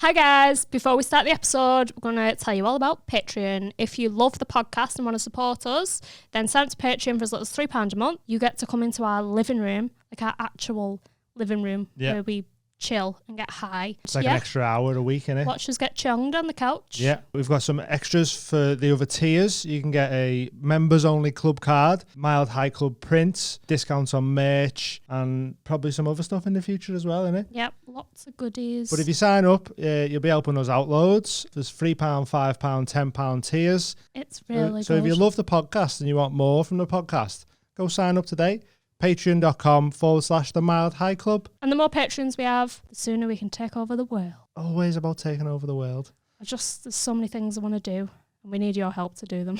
Hi guys, before we start the episode, we're going to tell you all about Patreon. If you love the podcast and want to support us, then sign up to Patreon for as little as £3 a month. You get to come into our living room, like our actual living room, where we chill and get high. It's like an extra hour a week, innit? Watch us get chonged on the couch. Yeah, we've got some extras for the other tiers. You can get a members-only club card, Mild High Club prints, discounts on merch, and probably some other stuff in the future as well, innit? Yep, lots of goodies. But if you sign up, you'll be helping us out loads. There's £3, £5, £10 tiers. It's really good. So if you love the podcast and you want more from the podcast, go sign up today. Patreon.com/The Mild High Club. And the more patrons we have, the sooner we can take over the world. Always about taking over the world. There's so many things I want to do, and we need your help to do them.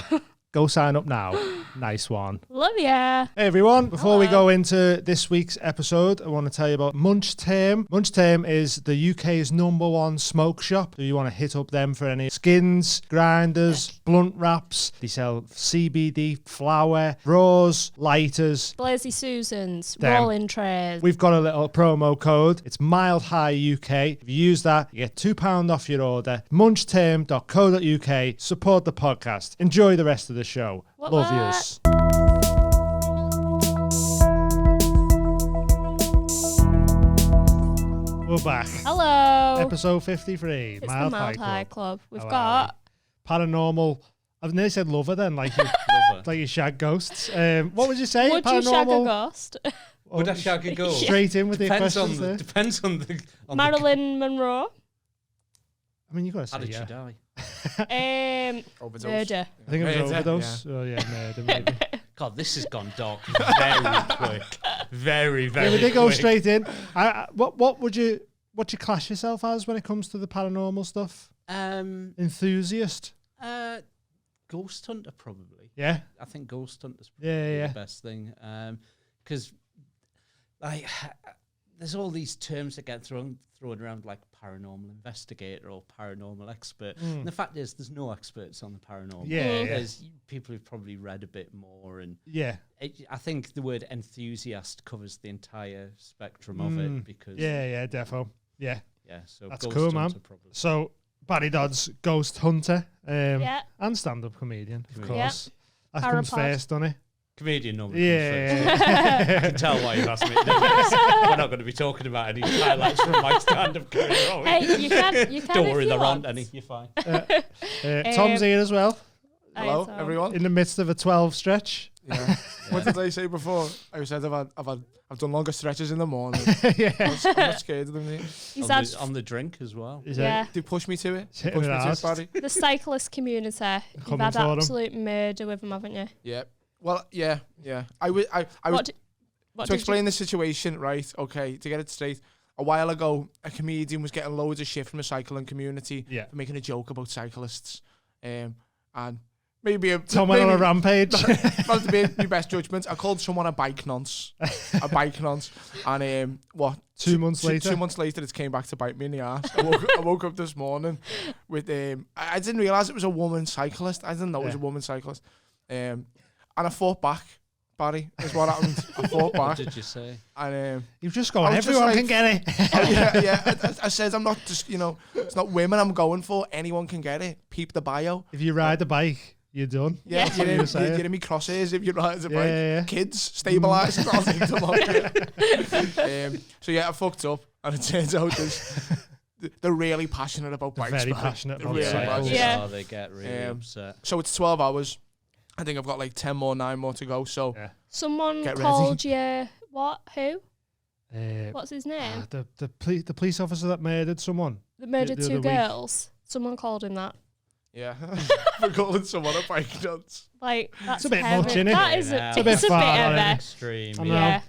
Go sign up now. Nice one. Love ya. Hey everyone, before we go into this week's episode, I want to tell you about Munch Tame. Munch Tame is the UK's #1 smoke shop. So you want to hit up them for any skins, grinders, blunt wraps. They sell CBD, flour, raws, lighters. Blazy Susans, Them. rolling trays. We've got a little promo code. It's Mild High UK. If you use that, you get £2 off your order. Munchtame.co.uk. Support the podcast. Enjoy the rest of the show. Love yous. We're back. Hello. Episode 53. It's Mild the Mild High High Club. Club. We've got Paranormal. I've nearly said lover then, like you, like you shag ghosts. What would you say? Would Paranormal? you shag a ghost? Would I shag a ghost? Straight in with the questions there. Depends on the... Marilyn Monroe. I mean, you got to say How did she yeah. die? Murder. I think it was overdose. Yeah. Oh yeah, murder maybe. God, this has gone dark very quick. Very, very Yeah, we did go quick. straight in. What would you class yourself as when it comes to the paranormal stuff? Enthusiast. Ghost hunter, probably. Yeah. I think ghost hunter's probably the best thing. Because like there's all these terms that get thrown around, like paranormal investigator or paranormal expert. And the fact is, there's no experts on the paranormal. There's people who've probably read a bit more, and I think the word enthusiast covers the entire spectrum of it, because defo. Yeah. So that's ghost cool, man. hunter, probably. So Barry Dodds, ghost hunter, and stand-up comedian, of course. That comes first, doesn't it? Comedian normally comes first. I can tell why you asked me. We're not going to be talking about any highlights from my stand-up career. Hey, you can. Don't worry, there aren't any. You're fine. Tom's here as well. Hello, everyone. In the midst of a 12 stretch. Yeah. What did I say before? I said I've done longer stretches in the morning. I'm not scared of them. He's on the drink as well. They push me to it. They push me to it, Barry. The cyclist community. You've had absolute murder with them, haven't you? Yeah. Well, yeah. I was to explain the situation, right? Okay, to get it straight. A while ago, a comedian was getting loads of shit from the cycling community for making a joke about cyclists, and maybe Tom went on a rampage. Not to be my best judgment. I called someone a bike nonce, and 2 months later? 2 months later, it came back to bite me in the ass. I woke up this morning with I didn't realise it was a woman cyclist. I didn't know it was a woman cyclist, and I fought back. Barry, is what happened. I fought back. What did you say? And you've just gone, everyone can get it. I said, I'm not just, it's not women I'm going for. Anyone can get it. Peep the bio. If you ride a bike, you're done. Yeah, you're in me crosshairs if you ride a bike. Yeah. Kids, stabilised. I'll take them off. So I fucked up, and it turns out they're really passionate about bikes. Very passionate about cycles. Yeah. Oh, they get really upset. So it's 12 hours. I think I've got like 9 more to go. So someone called you what? Who? What's his name? The police officer that murdered someone. That murdered two girls. Someone called him that. Yeah, we're calling someone a bike nonce. Like that's a bit heavy. much, innit? That is it's a bit far, heavy. Extreme. Yeah.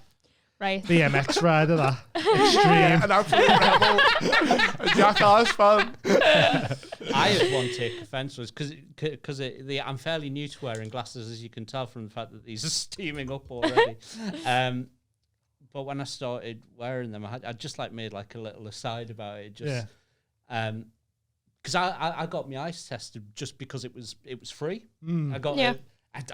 Right. BMX rider, that. Extreme. Yeah, an absolute rebel. A jackass fan. I had one take offence was because I'm fairly new to wearing glasses, as you can tell from the fact that these are steaming up already. But when I started wearing them, I just like made like a little aside about it. Just because I got my eyes tested just because it was free. I got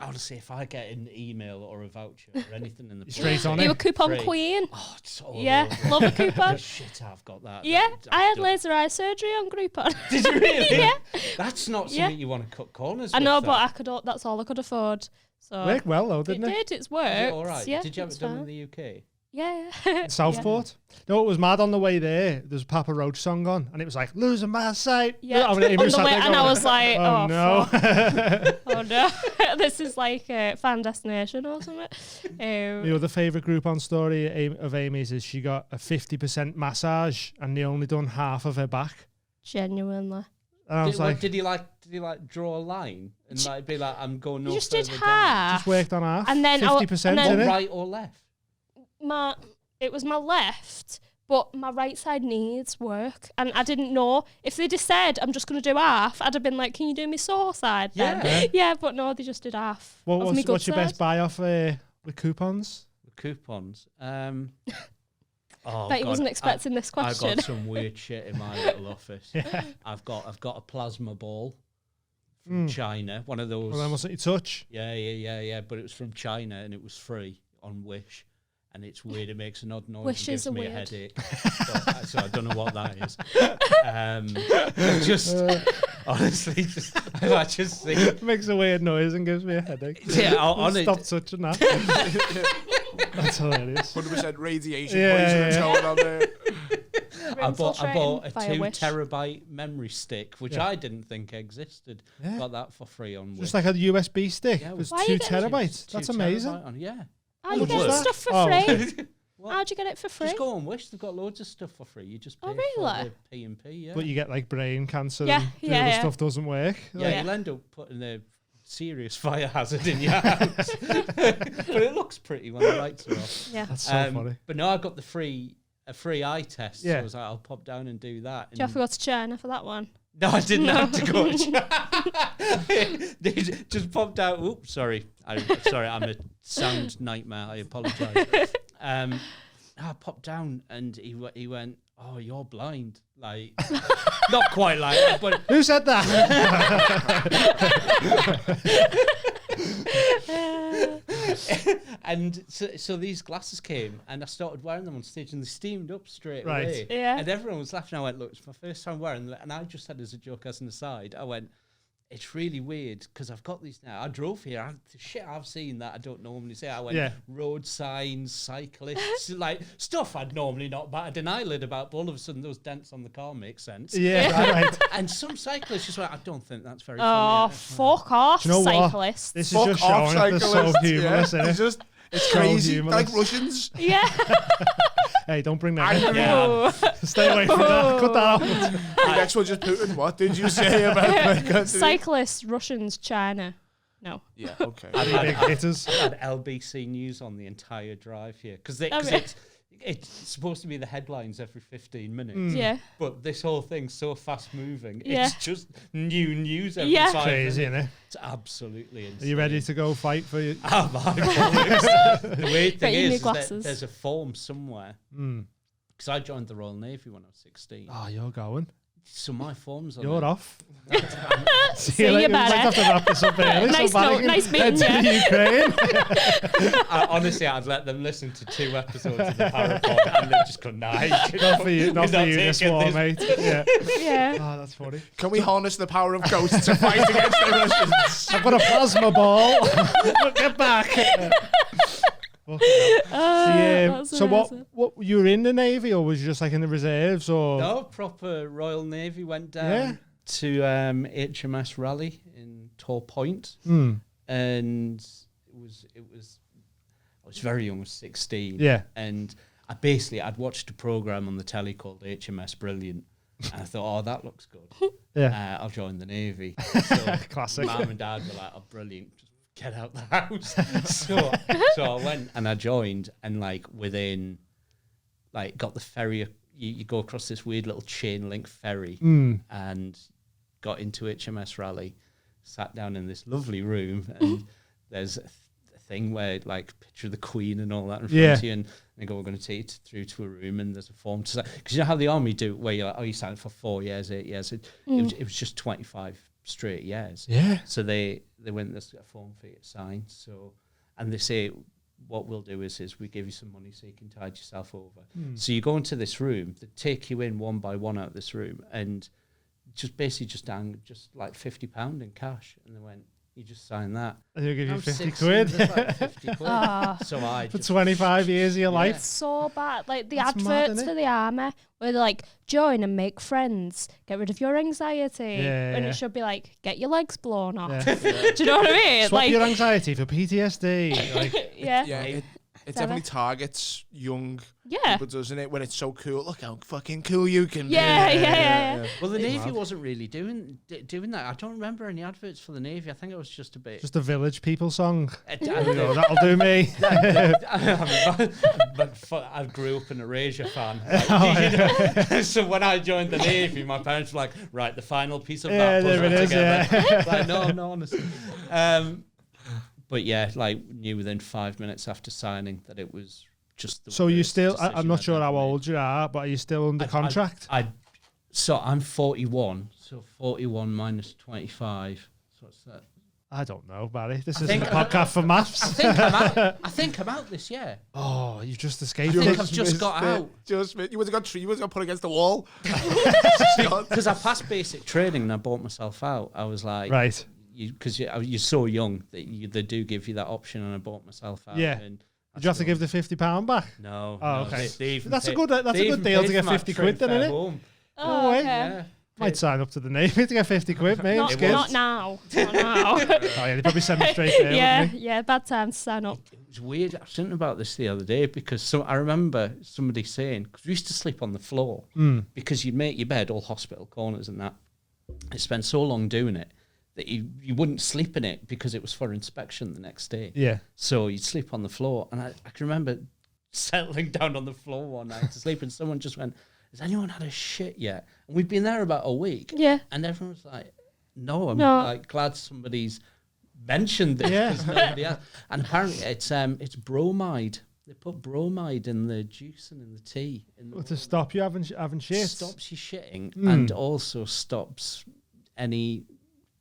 Honestly, if I get an email or a voucher or anything in the straight on you it. a coupon free. queen. Oh, it's all love a coupon. Shit, I've got that. Yeah, I had done. laser eye surgery on Groupon. Did you really? Yeah. That's not something you want to cut corners I with, know, though. but that's all I could afford. So Worked well though, didn't it? It did. It's worked. Is it all right? Yeah, Did you have it's it done fine. in the UK? Yeah. Southport. No, it was mad on the way there. There's a Papa Roach song on, and it was like losing my sight. Yeah. I mean, On the way, and I was like, oh no. fuck. Oh no, this is like a fan destination or something. The other favourite Groupon story of Amy's is she got a 50% massage, and they only done half of her back. Genuinely. And I was like, did he draw a line and like be like, I'm going no You just further did down? half. just worked on half. And then 50%, and then- didn't it? Right or left? It was my left, but my right side needs work, and I didn't know if they'd have said I'm just going to do half. I'd have been like, "Can you do me sore side?" Then? Yeah. Yeah, but no, they just did half. What's your best buy off with coupons? Coupons. Bet he wasn't expecting this question. I got some weird shit in my little office. Yeah. I've got a plasma ball from China. One of those. Well, then wasn't you touch? Yeah. But it was from China and it was free on Wish. And it's weird. It makes an odd noise. Wish and is gives me weird. a headache. So I don't know what that is. Honestly, I just think It makes a weird noise and gives me a headache. Yeah, Stop touching that. That's hilarious. 100% radiation Yeah, poisoning going on there. I bought a 2 Wish. terabyte memory stick, which I didn't think existed. Yeah. Got that for free on Wish. Just like a USB stick. Yeah, it was Why are 2 you getting terabytes. 2 That's amazing. terabyte on- yeah. How do you What get was that? stuff for Oh. free? What? How'd you get it for free? Just go on Wish. They've got loads of stuff for free. You just pay Oh, for really? the P&P, yeah. But you get like brain cancer Yeah, and the yeah, other yeah. stuff doesn't work. yeah, Yeah. you'll end up putting a serious fire hazard in your house. But it looks pretty when the lights are off. Yeah. That's so funny. But no, I got a free eye test. Yeah. So I was like, I'll pop down and do that. Do you have to go to China for that one? No, I didn't have to go. They just popped out. Oops, sorry. I'm a sound nightmare. I apologise. I popped down and he went, "Oh, you're blind." Like, not quite like that, but Who said that? and so these glasses came and I started wearing them on stage and they steamed up straight Right. away. Yeah. And everyone was laughing. I went, "Look, it's my first time wearing them." And I just said as a joke, as an aside, I went, "It's really weird because I've got these now. I drove here. The shit I've seen that I don't normally see." I went, Yeah. road signs, cyclists, like stuff I'd normally not batted an eyelid about, but all of a sudden those dents on the car make sense. Yeah, right. And some cyclists just went, "I don't think that's very Oh, funny." fuck off, Do you know what? cyclists. This is Fuck just off, showing that they're so cyclists. humorless, Yeah. innit? It's So crazy. humorless. Like Russians. Yeah. Hey, don't bring that in. Ooh. Stay away from that. Cut that out. The next one just Putin. What did you say about my country? Cyclists, Russians, China. No. Yeah, okay. Big hitters. I had LBC News on the entire drive here because Okay. it's supposed to be the headlines every 15 minutes. Yeah. But this whole thing's so fast moving. Yeah. It's just new news every Yeah. 5 Crazy, minutes. innit? It's absolutely insane. Are you ready to go fight for you? I'm The weird thing Get your new is that glasses. there's a form somewhere. Mm. Because I joined the Royal Navy when I was 16. Oh, you're going. So my form's on You're it. off. See you, later. We might have to better. wrap this up early. Nice so note, nice meeting head to the Ukraine. Honestly, I'd let them listen to 2 episodes of the Paranormal and they just go, "Nah, Not for you, not for you this war, mate. Yeah. Yeah. Oh, that's funny. Can we harness the power of ghosts to fight against the Russians? I've got a plasma ball. Get back. That's So amazing. what you were in the Navy or was you just like in the reserves or? No, proper Royal Navy. Went down Yeah. to HMS Raleigh in Tor Point, Mm. and it was I was very young, I was 16. Yeah. And I'd watched a program on the telly called HMS Brilliant, and I thought, "Oh, that looks good. Yeah. I'll join the Navy." So Classic. Mum and Dad were like, "Oh, brilliant. Just get out the house." so I went and I joined, and like within, like, got the ferry. You go across this weird little chain link ferry, and got into HMS Raleigh, sat down in this lovely room, and there's thing where like picture the Queen and all that in front of you, and they go, we're going to take you through to a room, and there's a form to sign. Because you know how the army do, where you're like, oh, you signed for 4 years, 8 years. It was just 25 straight years. Yeah. So they went, there's a form for you to sign. So, and they say, what we'll do is we give you some money so you can tide yourself over. So you go into this room, they take you in one by one out of this room, and just hang just like £50 in cash. And they went, you just sign that. And they'll give you 50 quid. quid. Like 50 quid. So I for 25 years of your life. It's so bad. Like the That's adverts mad, for the army where they're like, join and make friends, get rid of your anxiety. And it should be like, get your legs blown off. Do you know what I mean? Swap like, your anxiety for PTSD. Like, yeah. It definitely targets young Yeah. people, doesn't it? When it's so cool. Look how fucking cool you can be. Yeah. Well, the Navy wasn't really doing that. I don't remember any adverts for the Navy. I think it was just a bit. Just a Village People song. No, that'll do me. I grew up an Erasure fan. Like, so when I joined the Navy, my parents were like, right, the final piece of that puzzle there it is, together. Like, no, honestly. But yeah, like knew within 5 minutes after signing that it was just the So you still, decision I'm not I'd sure ever how made. old you are, but are you still under contract? So I'm 41. So 41 minus 25. So what's that? I don't know, Barry. This isn't a podcast for maths. I think I'm out this year. Oh, you've just escaped I think it. I've just got out. You wasn't got put against the wall. Because I passed basic training and I bought myself out. I was like, right. Because you're so young that they do give you that option, and I bought myself out. Yeah. And Did you have to give the £50 back? No. Oh, no, okay. they That's a good deal to get 50 quid then, isn't it? Home. Oh, way. okay. Yeah. Might sign up to the Navy to get 50 quid, mate. Not now. Not now. Oh, yeah, they probably send me straight there, wouldn't they? Yeah, bad time to sign up. It was weird. I was thinking about this the other day because I remember somebody saying, because we used to sleep on the floor because you'd make your bed all hospital corners and that. I spent so long doing it that you wouldn't sleep in it because it was for inspection the next day. Yeah. So you'd sleep on the floor. And I can remember settling down on the floor one night to sleep and someone just went, has anyone had a shit yet? And we'd been there about a week. Yeah. And everyone was like, no, I'm like glad somebody's mentioned this because nobody else. And apparently it's bromide. They put bromide in the juice and in the tea. To stop you having shit. Stops you shitting and also stops any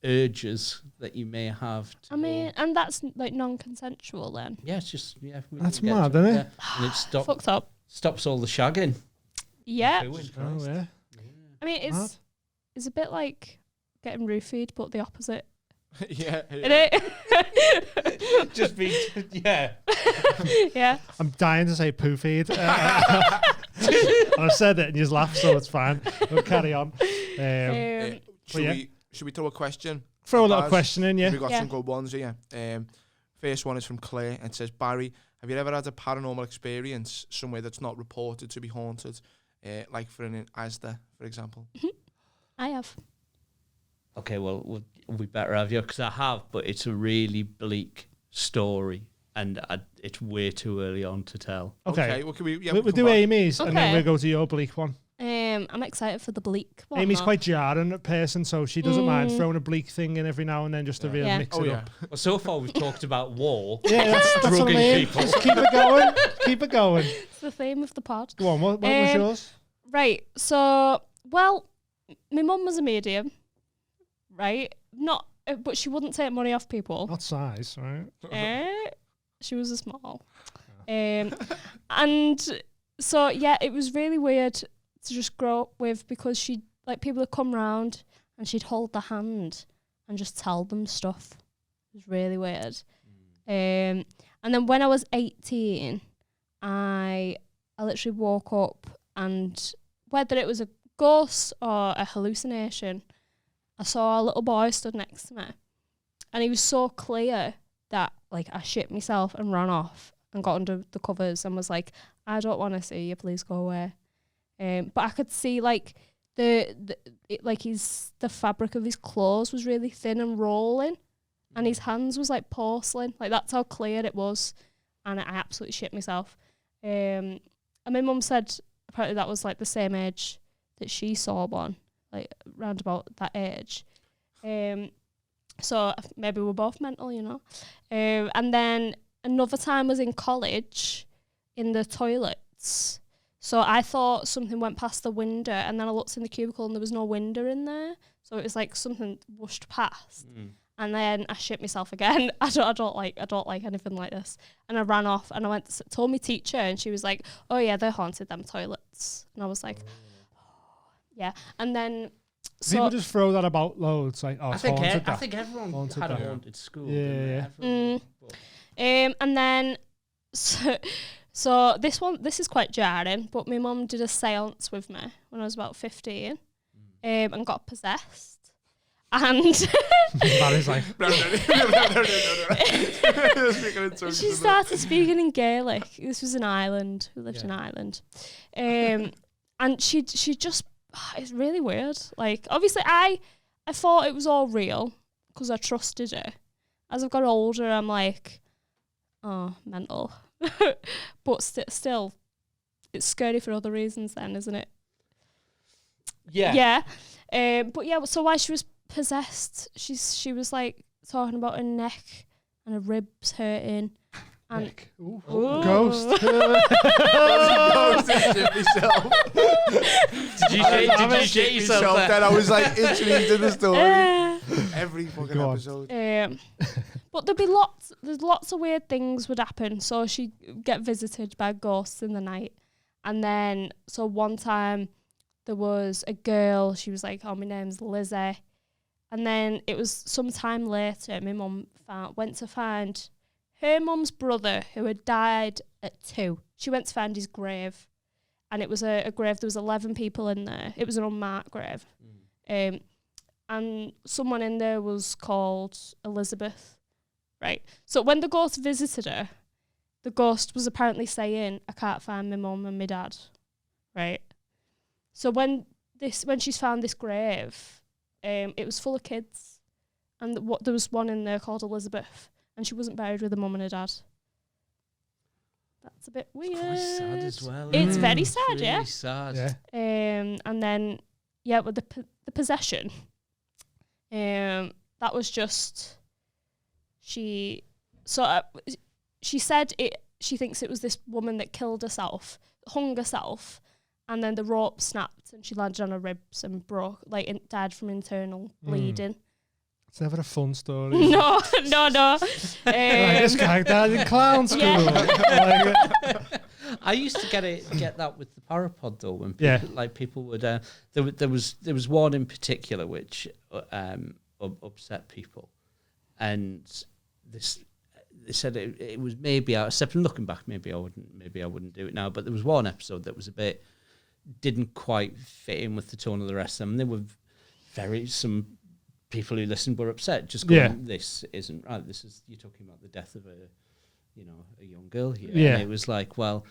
urges that you may have. And that's like non-consensual then. Yeah, it's just That's mad, isn't it? Yeah. And it Fucked up. stops all the shagging. Yeah. Oh yeah. I mean, it's a bit like getting roofied, but the opposite. Yeah. It? Just be yeah. Yeah. I'm dying to say poo feed. And I've said it and you just laugh, so it's fine. We'll carry on. Should we throw a question? Throw a little question in, yeah. We've got some good ones here. First one is from Claire. It says, Barry, have you ever had a paranormal experience somewhere that's not reported to be haunted? Like for an Asda, for example. I have. Okay, well, we better have you because I have, but it's a really bleak story, and it's way too early on to tell. Okay. Well, can we? Yeah, we'll do Amy's, and then Okay. we'll go to your bleak one. I'm excited for the bleak one. Amy's though. quite jarring person, so she doesn't mind throwing a bleak thing in every now and then just to really mix it up. Well, so far we've talked about war. Yeah, that's what I drugging mean. people. Just keep it going. Keep it going. It's the theme of the pod. Go on, what was yours? Right. So, well, my mum was a medium, right? But she wouldn't take money off people. Not size, right? She was a small. And so, yeah, it was really weird to just grow up with because people would come round and she'd hold the hand and just tell them stuff. It was really weird. And then when I was 18, I literally woke up and whether it was a ghost or a hallucination, I saw a little boy stood next to me. And he was so clear that like I shit myself and ran off and got under the covers and was like, I don't want to see you, please go away. But I could see like the fabric of his clothes was really thin and rolling, and his hands was like porcelain. Like that's how clear it was, and I absolutely shit myself. And my mum said apparently that was like the same age that she saw one, like round about that age. So maybe we're both mental, you know. And then another time was in college in the toilets. So I thought something went past the window, and then I looked in the cubicle and there was no window in there. So it was like something whooshed past. And then I shit myself again. I don't like anything like this. And I ran off and I went told my teacher, and she was like, "Oh yeah, they're haunted, them toilets." And I was like, oh, yeah. And then people just throw that about loads. Like, oh, I think everyone had a haunted school. Yeah. And then so this is quite jarring, but my mum did a seance with me when I was about 15, and got possessed. And that is like she started speaking in Gaelic. This was in Ireland. We lived in Ireland, and she just it's really weird. Like, obviously, I thought it was all real because I trusted her. As I've got older, I'm like, oh, mental. But still, it's scary for other reasons. Then, isn't it? Yeah. Yeah. But yeah. So while she was possessed, she was like talking about her neck and her ribs hurting. And neck. Ooh. Ghost. Did you shit yourself then? I was like itching into the story. Every fucking episode. But there's lots of weird things would happen. So she'd get visited by ghosts in the night. And then, so one time there was a girl, she was like, oh, my name's Lizzie. And then it was some time later, my mum went to find her mum's brother who had died at 2. She went to find his grave. And it was a grave, there was 11 people in there. It was an unmarked grave. And someone in there was called Elizabeth. Right. So when the ghost visited her, the ghost was apparently saying, I can't find my mum and my dad. Right. So when she's found this grave, it was full of kids, and there was one in there called Elizabeth, and she wasn't buried with her mum and her dad. That's a bit weird. It's quite sad as well. It's very sad, really yeah. Sad. Yeah. And then, yeah, with the possession, that was just she said it. She thinks it was this woman that killed herself, hung herself. And then the rope snapped and she landed on her ribs and broke, died from internal bleeding. It's never a fun story. No. This guy died in clown school. Yeah. I used to get that with the Parapod though, when people would. There was one in particular which upset people, and they said it was maybe except looking back, maybe I wouldn't do it now. But there was one episode that was didn't quite fit in with the tone of the rest of them. They were some people who listened were upset, just going, this isn't right. You're talking about the death of a young girl here. Yeah. And it was like, well,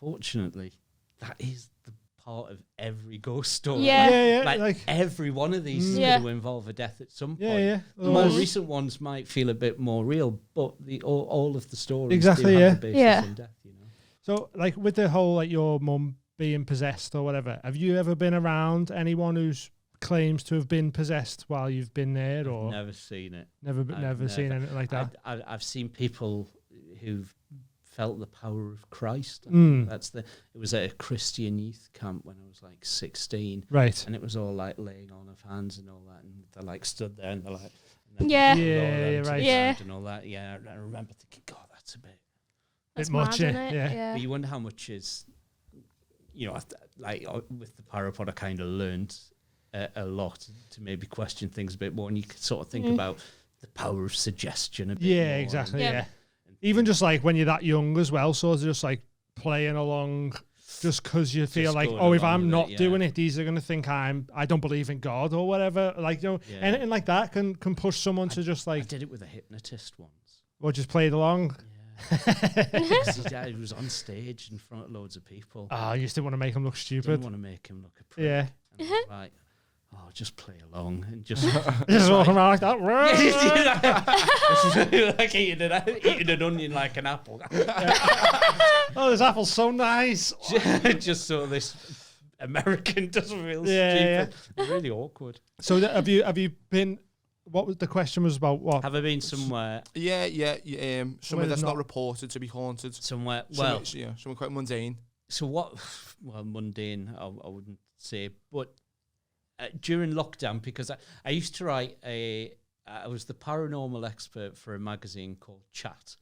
fortunately, that is the part of every ghost story. Yeah. Like every one of these is going to involve a death at some point. Yeah. The more recent ones might feel a bit more real, but all of the stories exactly, do have the basis in death. So, like, with the whole, your mum being possessed or whatever, have you ever been around anyone who's claims to have been possessed while you've been there? Or I've never seen it. Never seen anything like that? I've seen people who've felt the power of Christ. It was at a Christian youth camp when I was like 16. Right. And it was all like laying on of hands and all that, and they like stood there and they're like, right. And all that. Yeah, I remember thinking, God, that's a bit much, mad, yeah. But you wonder how much is, like with the Parapod, I kind of learned a lot to maybe question things a bit more, and you could sort of think about the power of suggestion a bit more. Exactly, yeah. Even just like when you're that young as well, sort of just like playing along just because you feel like, if I'm not doing it, these are going to think I don't believe in God or whatever. Like, anything like that can push someone to just like... I did it with a hypnotist once. Or just played along. He was on stage in front of loads of people. Oh, you just didn't want to make him look stupid. Didn't want to make him look a prick. Yeah. And I was like, just play along and just walking around like that. like eating an onion like an apple. Oh, this apple's so nice. Just so this American doesn't feel stupid. Really awkward. So have you been what was the question was about? What have I been somewhere? Yeah. Somewhere that's not reported to be haunted. Somewhere somewhere quite mundane. So what? Well, mundane, I wouldn't say, but during lockdown, because I used to write I was the paranormal expert for a magazine called Chat.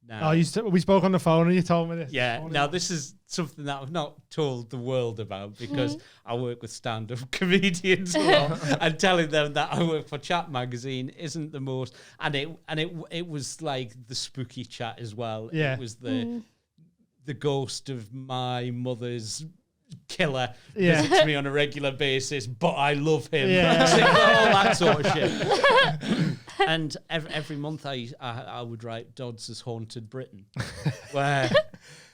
Now, we spoke on the phone and you told me this. Yeah. Now this is something that I've not told the world about because I work with stand-up comedians a lot, and telling them that I work for Chat magazine isn't the most. And it was like the spooky Chat as well. Yeah. It was the ghost of my mother's killer visits me on a regular basis, but I love him. Yeah. All that sort of shit. And every month I would write Dodds' Haunted Britain, where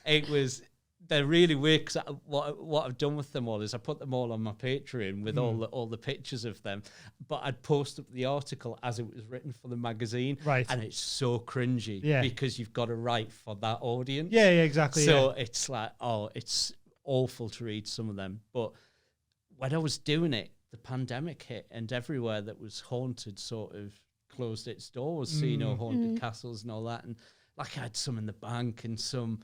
they're really weird, because what I've done with them all is I put them all on my Patreon with all the pictures of them, but I'd post up the article as it was written for the magazine, right? And it's so cringy because you've got to write for that audience. Yeah, exactly. So it's like, it's awful to read some of them. But when I was doing it, the pandemic hit, and everywhere that was haunted sort of closed its doors. So, haunted castles and all that. And like I had some in the bank and some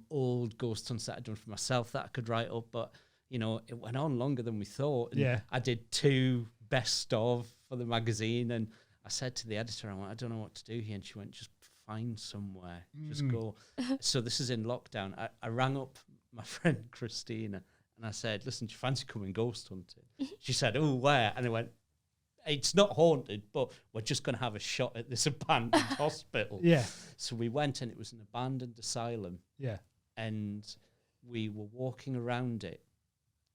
old ghost hunts that I'd done for myself that I could write up. But, it went on longer than we thought. And I did 2 best of for the magazine. And I said to the editor, I don't know what to do here. And she went, just find somewhere. Just go. So this is in lockdown. I rang up my friend Christina and I said, listen, do you fancy coming ghost hunting? She said, oh, where? And I went, it's not haunted, but we're just going to have a shot at this abandoned hospital. Yeah. So we went, and it was an abandoned asylum. Yeah. And we were walking around it.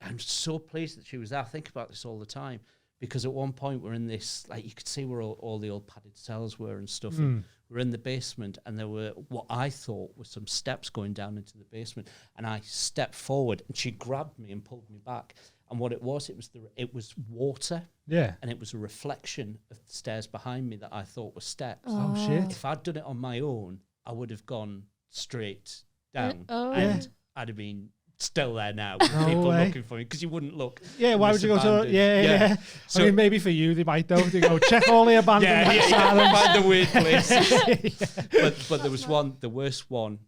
I'm so pleased that she was there. I think about this all the time, because at one point we're in this, like, you could see where all the old padded cells were and stuff. And we're in the basement, and there were what I thought were some steps going down into the basement. And I stepped forward, and she grabbed me and pulled me back. And what it was water. Yeah. And it was a reflection of the stairs behind me that I thought were steps. Oh shit. If I'd done it on my own, I would have gone straight down. I'd have been still there now with people looking for me, because you wouldn't look. Yeah, why would you go to... Yeah. So, I mean, maybe for you, they might, though. They go, check all the abandoned asylums. Find the weird places. But there was one, the worst one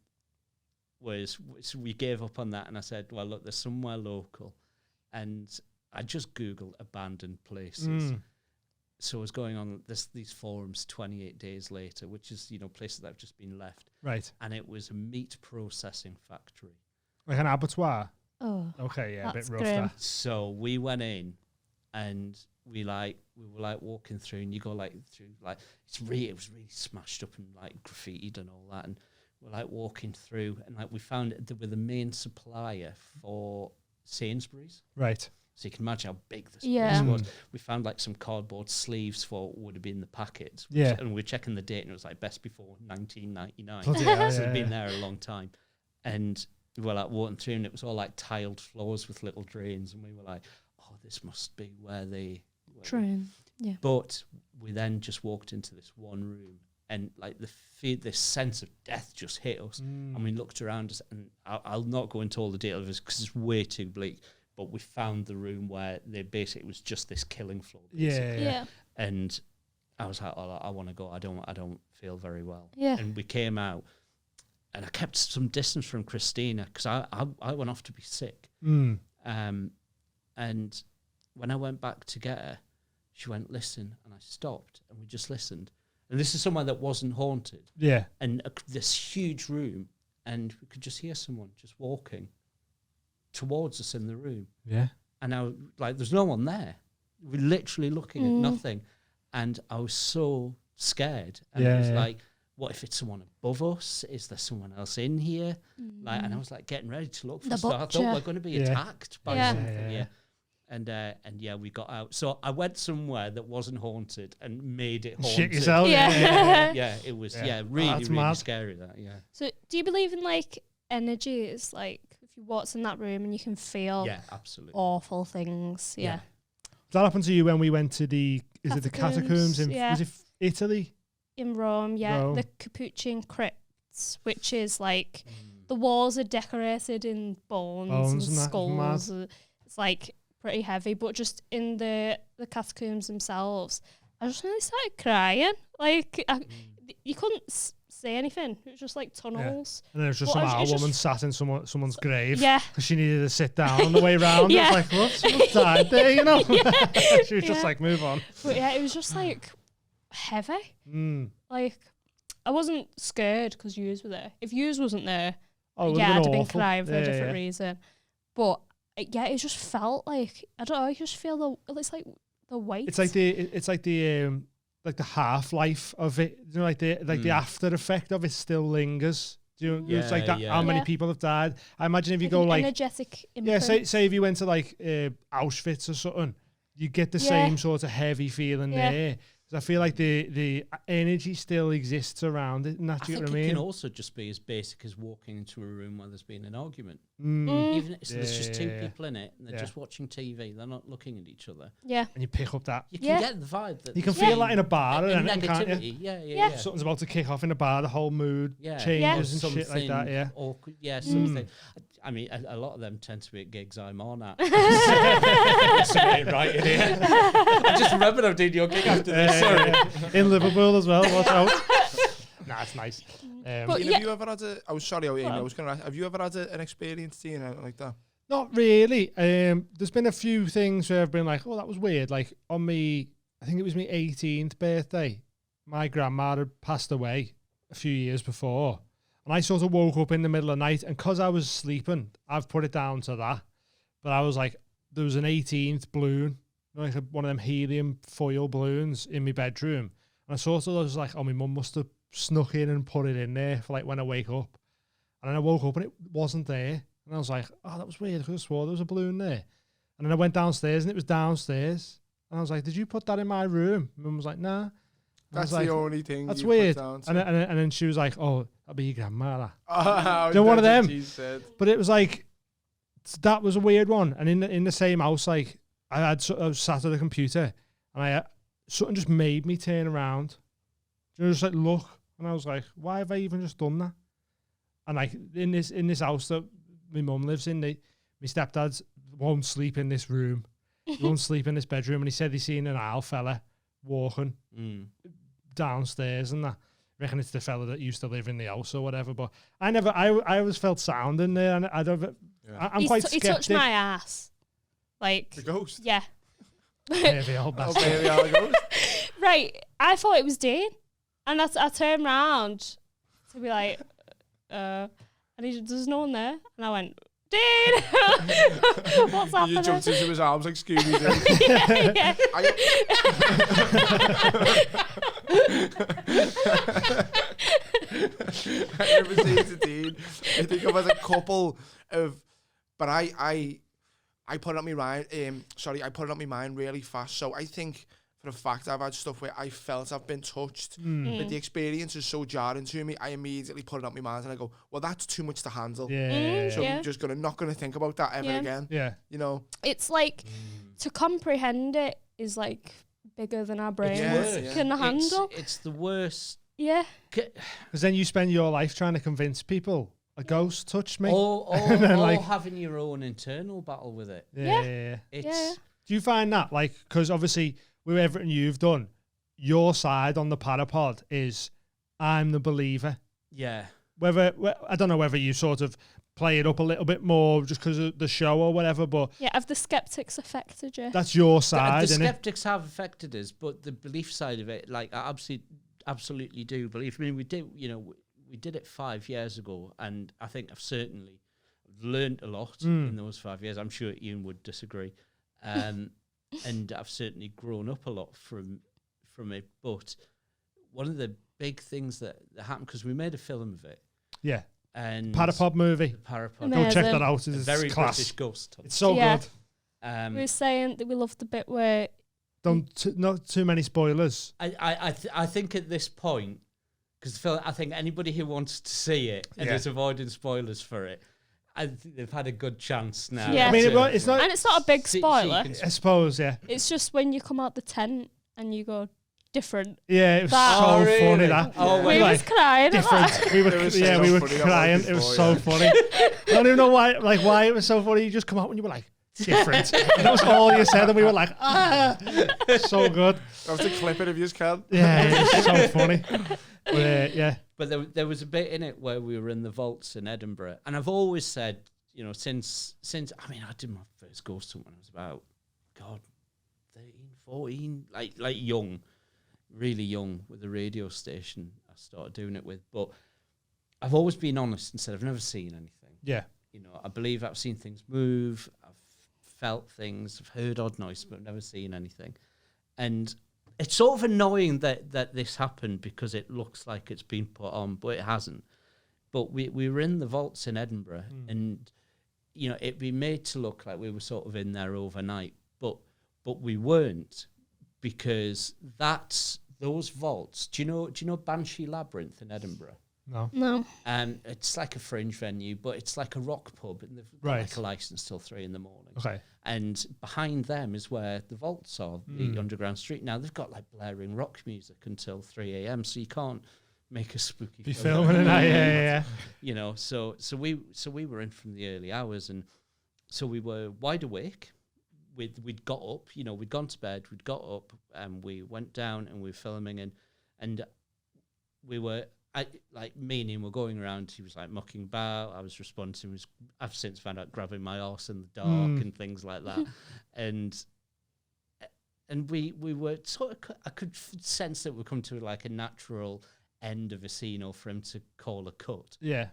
was, so we gave up on that, and I said, well, look, there's somewhere local. And I just Googled abandoned places. So I was going on these forums 28 days later, which is, places that have just been left. Right. And it was a meat processing factory. Like an abattoir? Oh. Okay, yeah, a bit rough grim. there. So we went in, and we were walking through, and you go through, it was really smashed up and graffitied and all that. And we're walking through, and we found they were the main supplier for Sainsbury's. Right. So you can imagine how big this place was. We found some cardboard sleeves for what would have been the packets. And we were checking the date, and it was best before 1999. So it'd been there a long time. And we were walking through, and it was all tiled floors with little drains, and we were oh, this must be where they train. Yeah. But we then just walked into this one room, and this sense of death just hit us. And we looked around us, and I'll not go into all the details because it's way too bleak. But we found the room where it was just this killing floor. Yeah. And I was like, oh, I want to go. I don't feel very well. Yeah. And we came out, and I kept some distance from Christina because I went off to be sick. And when I went back to get her, she went, listen, and I stopped, and we just listened. And this is somewhere that wasn't haunted. Yeah. And this huge room, and we could just hear someone just walking towards us in the room. Yeah. And I there's no one there. We're literally looking at nothing. And I was so scared. And it was what if it's someone above us? Is there someone else in here? And I was getting ready to look for stuff. I thought we're going to be attacked by something. Yeah. And we got out. So I went somewhere that wasn't haunted and made it haunted. Shit yourself. Yeah, it was really mad. scary. That So do you believe in energies? If you walk in that room and you can feel absolutely awful things. Yeah. That happened to you when we went to the catacombs in was it Italy? In Rome, Rome. The Capuchin crypts, which is the walls are decorated in bones and skulls. It's pretty heavy, but just in the catacombs themselves, I just really started crying. Like, you couldn't say anything. It was just like tunnels. And then it was just some old woman sat in someone's grave. Yeah. Because she needed to sit down on the way round. Yeah. It was like, what? Someone died there, you know? She was just like, move on. But yeah, it was just like heavy. Like, I wasn't scared because yous were there. If yous wasn't there, I'd have been crying for a different reason. But yeah, it just felt like, I don't know, I just feel it's like the weight. It's like the half-life of it, you know, like the after effect of it still lingers. Do you it's like that? How many people have died? I imagine if you go like energetic imprint. Say if you went to like Auschwitz or something, you get the same sort of heavy feeling there. I feel like the energy still exists around it, and that's what I mean. It can also just be as basic as walking into a room where there's been an argument. Even if there's just two people in it, and they're just watching TV, they're not looking at each other. Yeah, and you pick up that. You can get the vibe that you can feel that in a bar, and can't you? Yeah. Something's about to kick off in a bar, the whole mood changes and shit like that. Yeah, awkward. Yeah, something. I mean, a lot of them tend to be at gigs I'm on at. Right in here. I just remembered I'm doing your gig after this. Sorry. In Liverpool as well. Watch out. Nah, it's nice. Have you ever had a? I was sorry, Amy. I was going to ask. Have you ever had an experience seeing anything like that? Not really. There's been a few things where I've been like, oh, that was weird. Like on me, I think it was my 18th birthday. My grandma had passed away a few years before. And I sort of woke up in the middle of the night, and because I was sleeping, I've put it down to that. But I was like, there was an 18th balloon, like one of them helium foil balloons in my bedroom. And I sort of was like, oh, my mum must have snuck in and put it in there for like when I wake up. And then I woke up and it wasn't there. And I was like, oh, that was weird, because I swore there was a balloon there. And then I went downstairs and it was downstairs. And I was like, did you put that in my room? And Mum was like, nah. That's the only thing. That's weird. And then she was like, "Oh, that'll be your grandma." One of them. But it was like that was a weird one. And in the same house, like I was sat at the computer, and something just made me turn around. Just like look, and I was like, "Why have I even just done that?" And like in this house that my mum lives in, my stepdad won't sleep in this room. He won't sleep in this bedroom, and he said he's seen an owl fella walking downstairs and that. I reckon it's the fella that used to live in the house or whatever, but I always felt sound in there, and I'm quite skeptic. He touched my ass. Like the ghost? Yeah. Maybe old bastard. Maybe old ghost. Right. I thought it was Dean. And I turned round to be like, and there's no one there. And I went, Dean! What's happening? You jumped into his arms like Scooby-Doo. yeah. I never seen it to Dean. I think of as a couple of, but I put it on my mind. I put it on my mind really fast. So I think for a fact I've had stuff where I felt I've been touched, but the experience is so jarring to me. I immediately put it on my mind and I go, well, that's too much to handle. So I'm just not gonna think about that ever again. Yeah, you know, it's like to comprehend it is like bigger than our brains can handle. It's the worst. Yeah, because then you spend your life trying to convince people a ghost touched me, or having your own internal battle with it. Yeah. Do you find that, like, because obviously with everything you've done, your side on the Parapod is I'm the believer. Yeah. I don't know whether you sort of play it up a little bit more just because of the show or whatever, but have the skeptics affected you? That's your side. The skeptics have affected us, but the belief side of it, like, I absolutely do believe. I mean, we did it 5 years ago, and I think I've certainly learned a lot in those 5 years. I'm sure Ian would disagree. And I've certainly grown up a lot from it. But one of the big things that happened, because we made a film of it. Yeah. And Parapod movie. Parapod. Go check that out. It's very class. British ghost. It's so good. We were saying that we loved the bit where... Not too many spoilers. I think at this point, because I think anybody who wants to see it and is avoiding spoilers for it, I think they've had a good chance now. Yeah. I mean, it's not... And it's not a big spoiler. I suppose, yeah. It's just when you come out the tent and you go different. Yeah, it was so funny, that. We was crying. Different. We were crying. It was so funny. I don't even know why it was so funny. You just come out and you were like, different. And that was all you said, and we were like, ah, so good. That was the clip of yours, Kel. Yeah, it's so funny. But, yeah. But there was a bit in it where we were in the vaults in Edinburgh, and I've always said, you know, since I mean, I did my first ghost hunt when I was about, 13, 14, like young, really young, with a radio station I started doing it with. But I've always been honest and said I've never seen anything. Yeah. You know, I believe I've seen things move, I've felt things, I've heard odd noise, but I've never seen anything. And it's sort of annoying that this happened because it looks like it's been put on, but it hasn't. But we were in the vaults in Edinburgh, and, you know, it'd be made to look like we were sort of in there overnight, but we weren't, because those vaults. Do you know Banshee Labyrinth in Edinburgh? No. It's like a fringe venue, but it's like a rock pub, and they've got like a license till 3 a.m. Okay. And behind them is where the vaults are, the underground street. Now they've got like blaring rock music until 3 a.m., so you can't make a spooky be filming at night. Yeah. You know, so we were in from the early hours, and so we were wide awake. We'd got up, you know, we'd gone to bed, we'd got up, and we went down and we were filming, and we were. Me and him were going around. He was like mucking about. I was responding. I've since found out grabbing my arse in the dark and things like that. and we were sort of. I could sense that we'd come to like a natural end of a scene, or for him to call a cut. Yeah.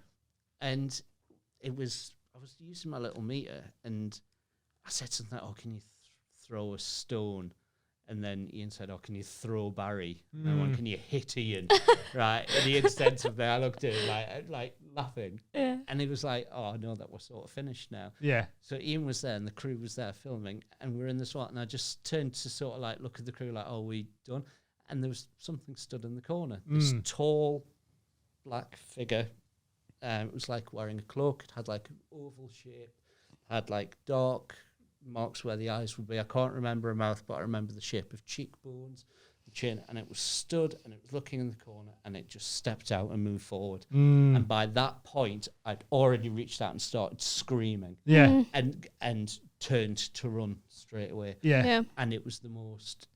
And it was. I was using my little meter, and I said something like, "Oh, can you throw a stone?" And then Ian said, "Oh, can you throw Barry?" And I went, "Can you hit Ian?" Right? And he said something. I looked at him like laughing. Yeah. And he was like, "Oh, no, that was sort of finished now." Yeah. So Ian was there and the crew was there filming, and we're in the SWAT, and I just turned to sort of like look at the crew like, "Oh, we done?" And there was something stood in the corner. This tall black figure. It was like wearing a cloak. It had like an oval shape. Had like dark marks where the eyes would be. I can't remember a mouth, but I remember the shape of cheekbones, the chin, and it was stood and it was looking in the corner, and it just stepped out and moved forward. And by that point, I'd already reached out and started screaming. Yeah. And turned to run straight away. Yeah. And it was the most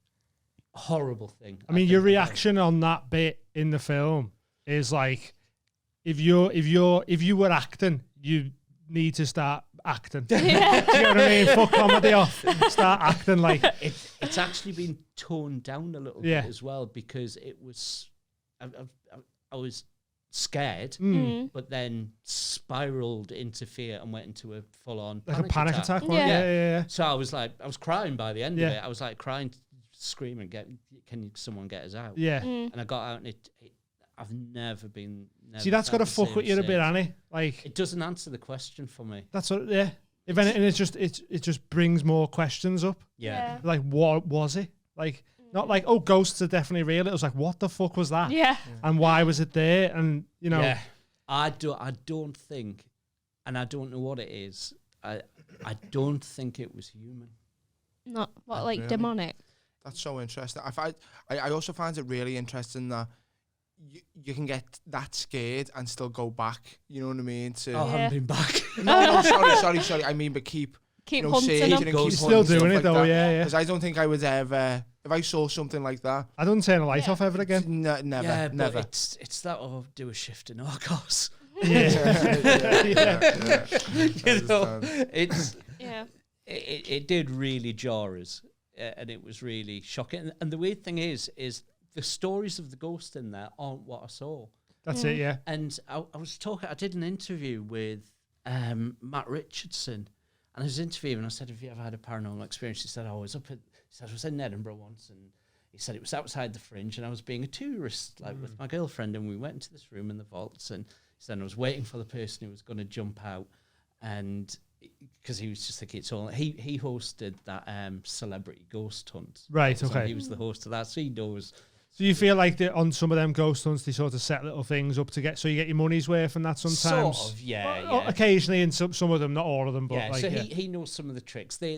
horrible thing. I mean, your reaction on that bit in the film is like, if you were acting, you need to start acting. Do you know what I mean? Fuck comedy off. Start acting like it's actually been toned down a little bit as well, because it was I was scared, but then spiraled into fear and went into a full-on panic attack. Yeah. So I was crying by the end of it. I was like crying, screaming, can someone get us out? Yeah. And I got out, and I've never been. See, that's got to fuck with you a bit, Annie. Like, it doesn't answer the question for me. That's what. Yeah. If anything, it just brings more questions up. Yeah. Like, what was it? Like, not like, oh, ghosts are definitely real. It was like, what the fuck was that? Yeah. And why was it there? And you know. Yeah. I don't think, and I don't know what it is. I don't think it was human. Not what, like demonic. That's so interesting. I also find it really interesting that you can get that scared and still go back. You know what I mean? I haven't been back. No, sorry. I mean, but keep hunting them. Keep still doing it though, yeah. Because I don't think I would ever, if I saw something like that, I don't turn the light off ever again. Never. Yeah, never. It's that or do a shift in Argos. You know, it did really jar us, and it was really shocking. And the weird thing is the stories of the ghost in there aren't what I saw. That's it, yeah. And I did an interview with Matt Richardson, and I was interviewing, and I said, "Have you ever had a paranormal experience?" He said, "I was in Edinburgh once," and he said it was outside the Fringe, and I was being a tourist, like with my girlfriend, and we went into this room in the vaults, and he said I was waiting for the person who was going to jump out, and because he was just thinking it's all. He hosted that celebrity ghost hunt, right? So okay, he was the host of that, so he knows. So you feel like on some of them ghost hunts, they sort of set little things up to get, so you get your money's worth and that sometimes? Sort of, yeah. Well, occasionally in some of them, not all of them, but yeah. He knows some of the tricks. They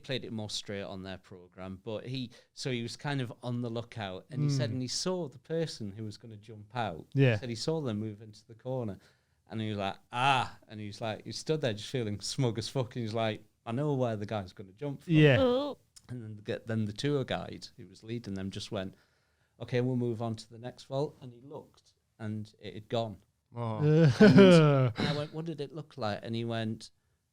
played it more straight on their program, but he was kind of on the lookout, and he said, and he saw the person who was going to jump out. Yeah. He said he saw them move into the corner, and he was like, and he stood there just feeling smug as fuck, and he was like, I know where the guy's going to jump from. Yeah. Oh. And then the tour guide who was leading them just went, okay, we'll move on to the next vault. And he looked, and it had gone. Oh. And I went, what did it look like? And he went,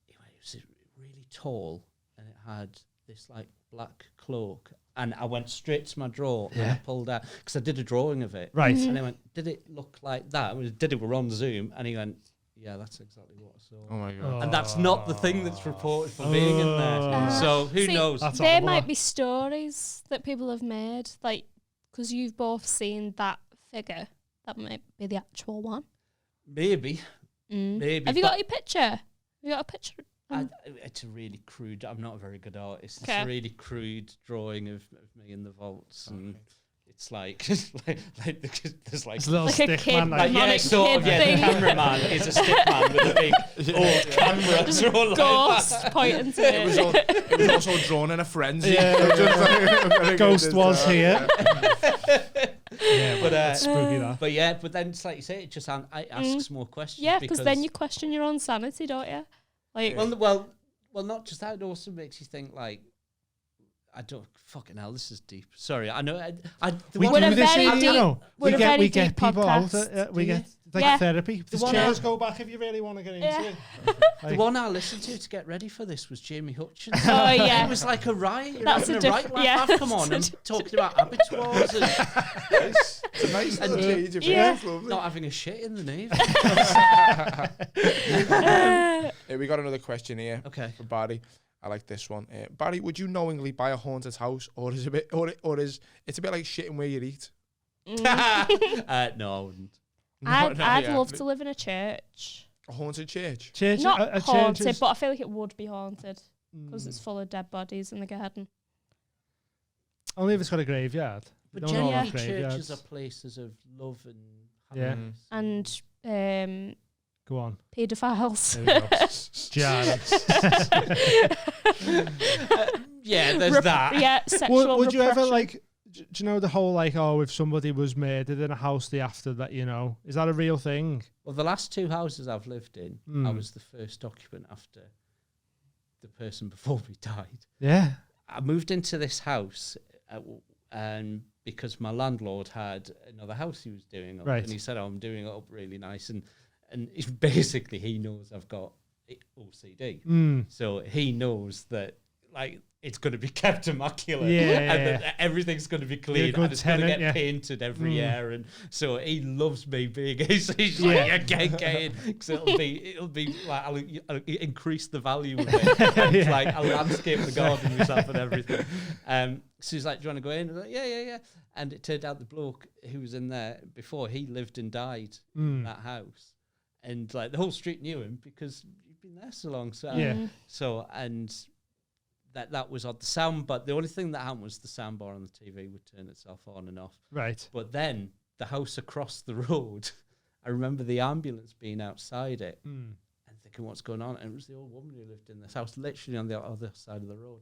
it was really tall, and it had this like black cloak. And I went straight to my drawer and I pulled out, because I did a drawing of it. Right. And I went, did it look like that? We're on Zoom. And he went, yeah, that's exactly what I saw. Oh my God. And that's not the thing that's reported for being in there. So who knows? That's there might be stories that people have made, like, because you've both seen that figure. That might be the actual one. Maybe. Maybe. Have you got a picture? Have you got a picture? It's a really crude. I'm not a very good artist. It's a really crude drawing of me in the vaults, and it's like there's like a little stick kid, man. The cameraman is a stick man with a big old camera. Ghost pointing to it. It was also drawn in a frenzy. Ghost was here. But that's spooky. That. But then it's like you say, it just asks more questions. Yeah, because then you question your own sanity, don't you? Like, well, not just that. It also makes you think like, I don't fucking hell. This is deep. Sorry, I know. We do this, you know. We get people podcast. out. We get like therapy. The chairs go back if you really want to get into it. The one I listened to get ready for this was Jamie Hutchins. Oh yeah, it was like a riot. You're That's having a right laugh. Come on, and talking about abattoirs and it's a nice little change of not having a shit in the navy. Hey, we got another question here. Okay, for Barry. I like this one. Barry, would you knowingly buy a haunted house, or is it's a bit like shitting where you eat? No, I wouldn't. I'd love to live in a church. A haunted church? Not a haunted, church but I feel like it would be haunted because it's full of dead bodies in the garden. Only if it's got a graveyard. But generally, churches are places of love and happiness. And go on. Paedophiles. There's that. Yeah, sexual would you ever like? Do you know the whole like, if somebody was murdered in a house, the after that, is that a real thing? Well, the last two houses I've lived in, I was the first occupant after the person before me died. Yeah. I moved into this house and because my landlord had another house he was doing up, and he said, I'm doing it up really nice, and basically he knows I've got OCD, so he knows that like it's going to be kept immaculate, and that everything's going to be clean, and it's going to get painted every year, and so he loves me being he's like, get in, because it'll be like I'll increase the value of it. Like I'll landscape the garden myself and everything. So he's like, do you want to go in? I was like, yeah. And it turned out the bloke who was in there before, he lived and died in that house. And like the whole street knew him because he'd been there so long. So and that was on the sound, but the only thing that happened was the soundbar on the TV would turn itself on and off. Right. But then the house across the road, I remember the ambulance being outside it and thinking, what's going on? And it was the old woman who lived in this house, literally on the other side of the road.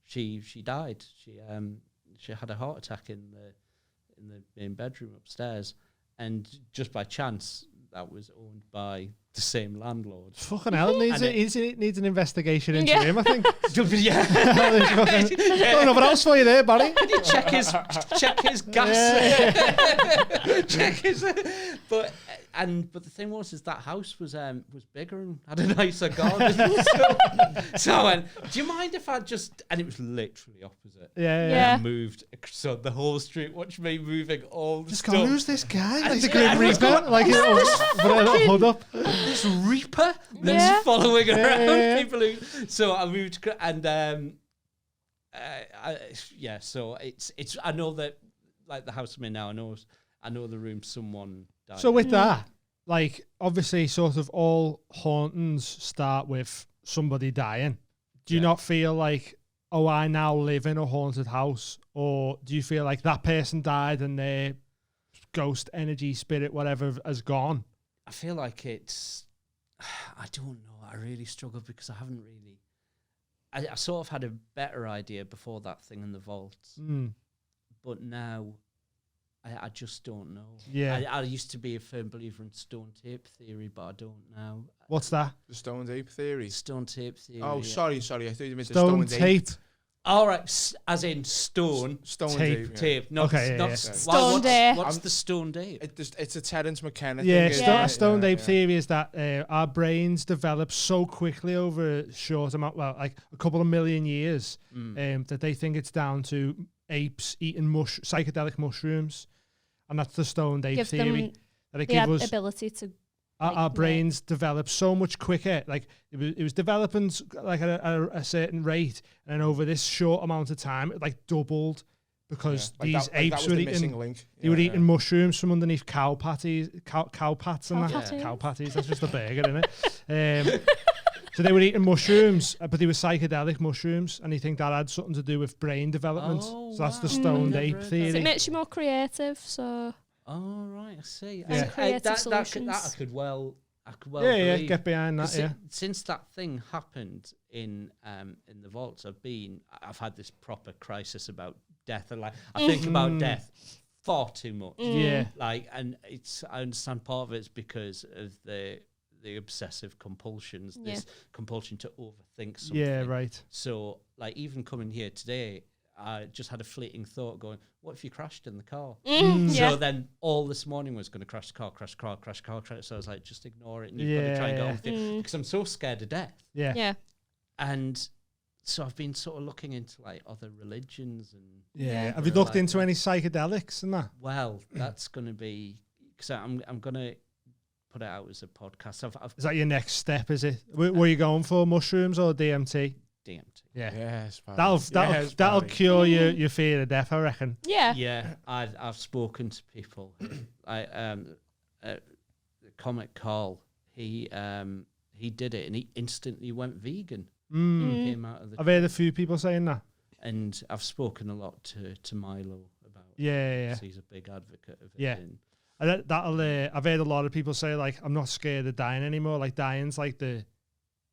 She died. She had a heart attack in the main bedroom upstairs, and just by chance that was owned by the same landlord. Fucking hell, it needs an investigation into him, I think. Got another house for you there, buddy. Can you check his gas? Check his. But the thing was that house was bigger and had a nicer garden. So I went, do you mind if I just? And it was literally opposite. Yeah. I moved, so the whole street watched me moving all the just stuff. Go, who's this guy? Like the Grim Reaper, like put a little hood up. This Reaper that's following around people who. So I moved and so it's I know that like the house I'm in now, I know the room someone died. So with that, like obviously sort of all hauntings start with somebody dying. Do you not feel like, I now live in a haunted house, or do you feel like that person died and their ghost, energy, spirit, whatever has gone? I feel like it's, I don't know. I really struggle because I haven't really, I sort of had a better idea before that thing in the vaults. But now I just don't know. Yeah. I used to be a firm believer in stone tape theory, but I don't now. What's that? The stone tape theory. Stone tape theory. Oh, sorry. I thought you meant Stone the stone tape. All right, as in stone. Stone tape. Tape. Not, Okay, not Stone tape. What's the stone tape? It's a Terence McKenna Yeah, thing. stone tape theory is that our brains develop so quickly over a short amount, well, like a couple of million years, that they think it's down to apes eating psychedelic mushrooms, and that's the stone tape theory. That it gives us ability to. Our brains develop so much quicker. Like it was developing like at a certain rate, and then over this short amount of time, it like doubled because these apes were eating. They were eating mushrooms from underneath cow patties, cow pats, and that. Cow patties. That's just a burger, isn't it? So they were eating mushrooms, but they were psychedelic mushrooms, and you think that had something to do with brain development. So that's the stone tape theory. It makes you more creative. So. Oh right, I see. Yeah. Creative solutions. That I could well believe. Get behind that. Since that thing happened in the vaults, I've had this proper crisis about death, and like I think about death far too much. Yeah, like, and I understand part of it's because of the obsessive compulsions, this compulsion to overthink something. Yeah, right. So like even coming here today, I just had a fleeting thought going, what if you crashed in the car? So then all this morning was going to crash the car. So I was like, just ignore it. And you've got to try and get on with it. Because I'm so scared of death. Yeah. And so I've been sort of looking into like other religions. And have you looked into any psychedelics and that? Well, that's going to be, because I'm going to put it out as a podcast. Is that your next step, is it? Were you going for mushrooms or DMT? DMT. Yeah. Yes, that'll cure your fear of death, I reckon. Yeah. I've spoken to people. Comic Carl, he did it and he instantly went vegan. Came out of the I've heard a few people saying that. And I've spoken a lot to Milo about it. Yeah. He's a big advocate of it. Yeah. I've heard a lot of people say like, I'm not scared of dying anymore. Like dying's like the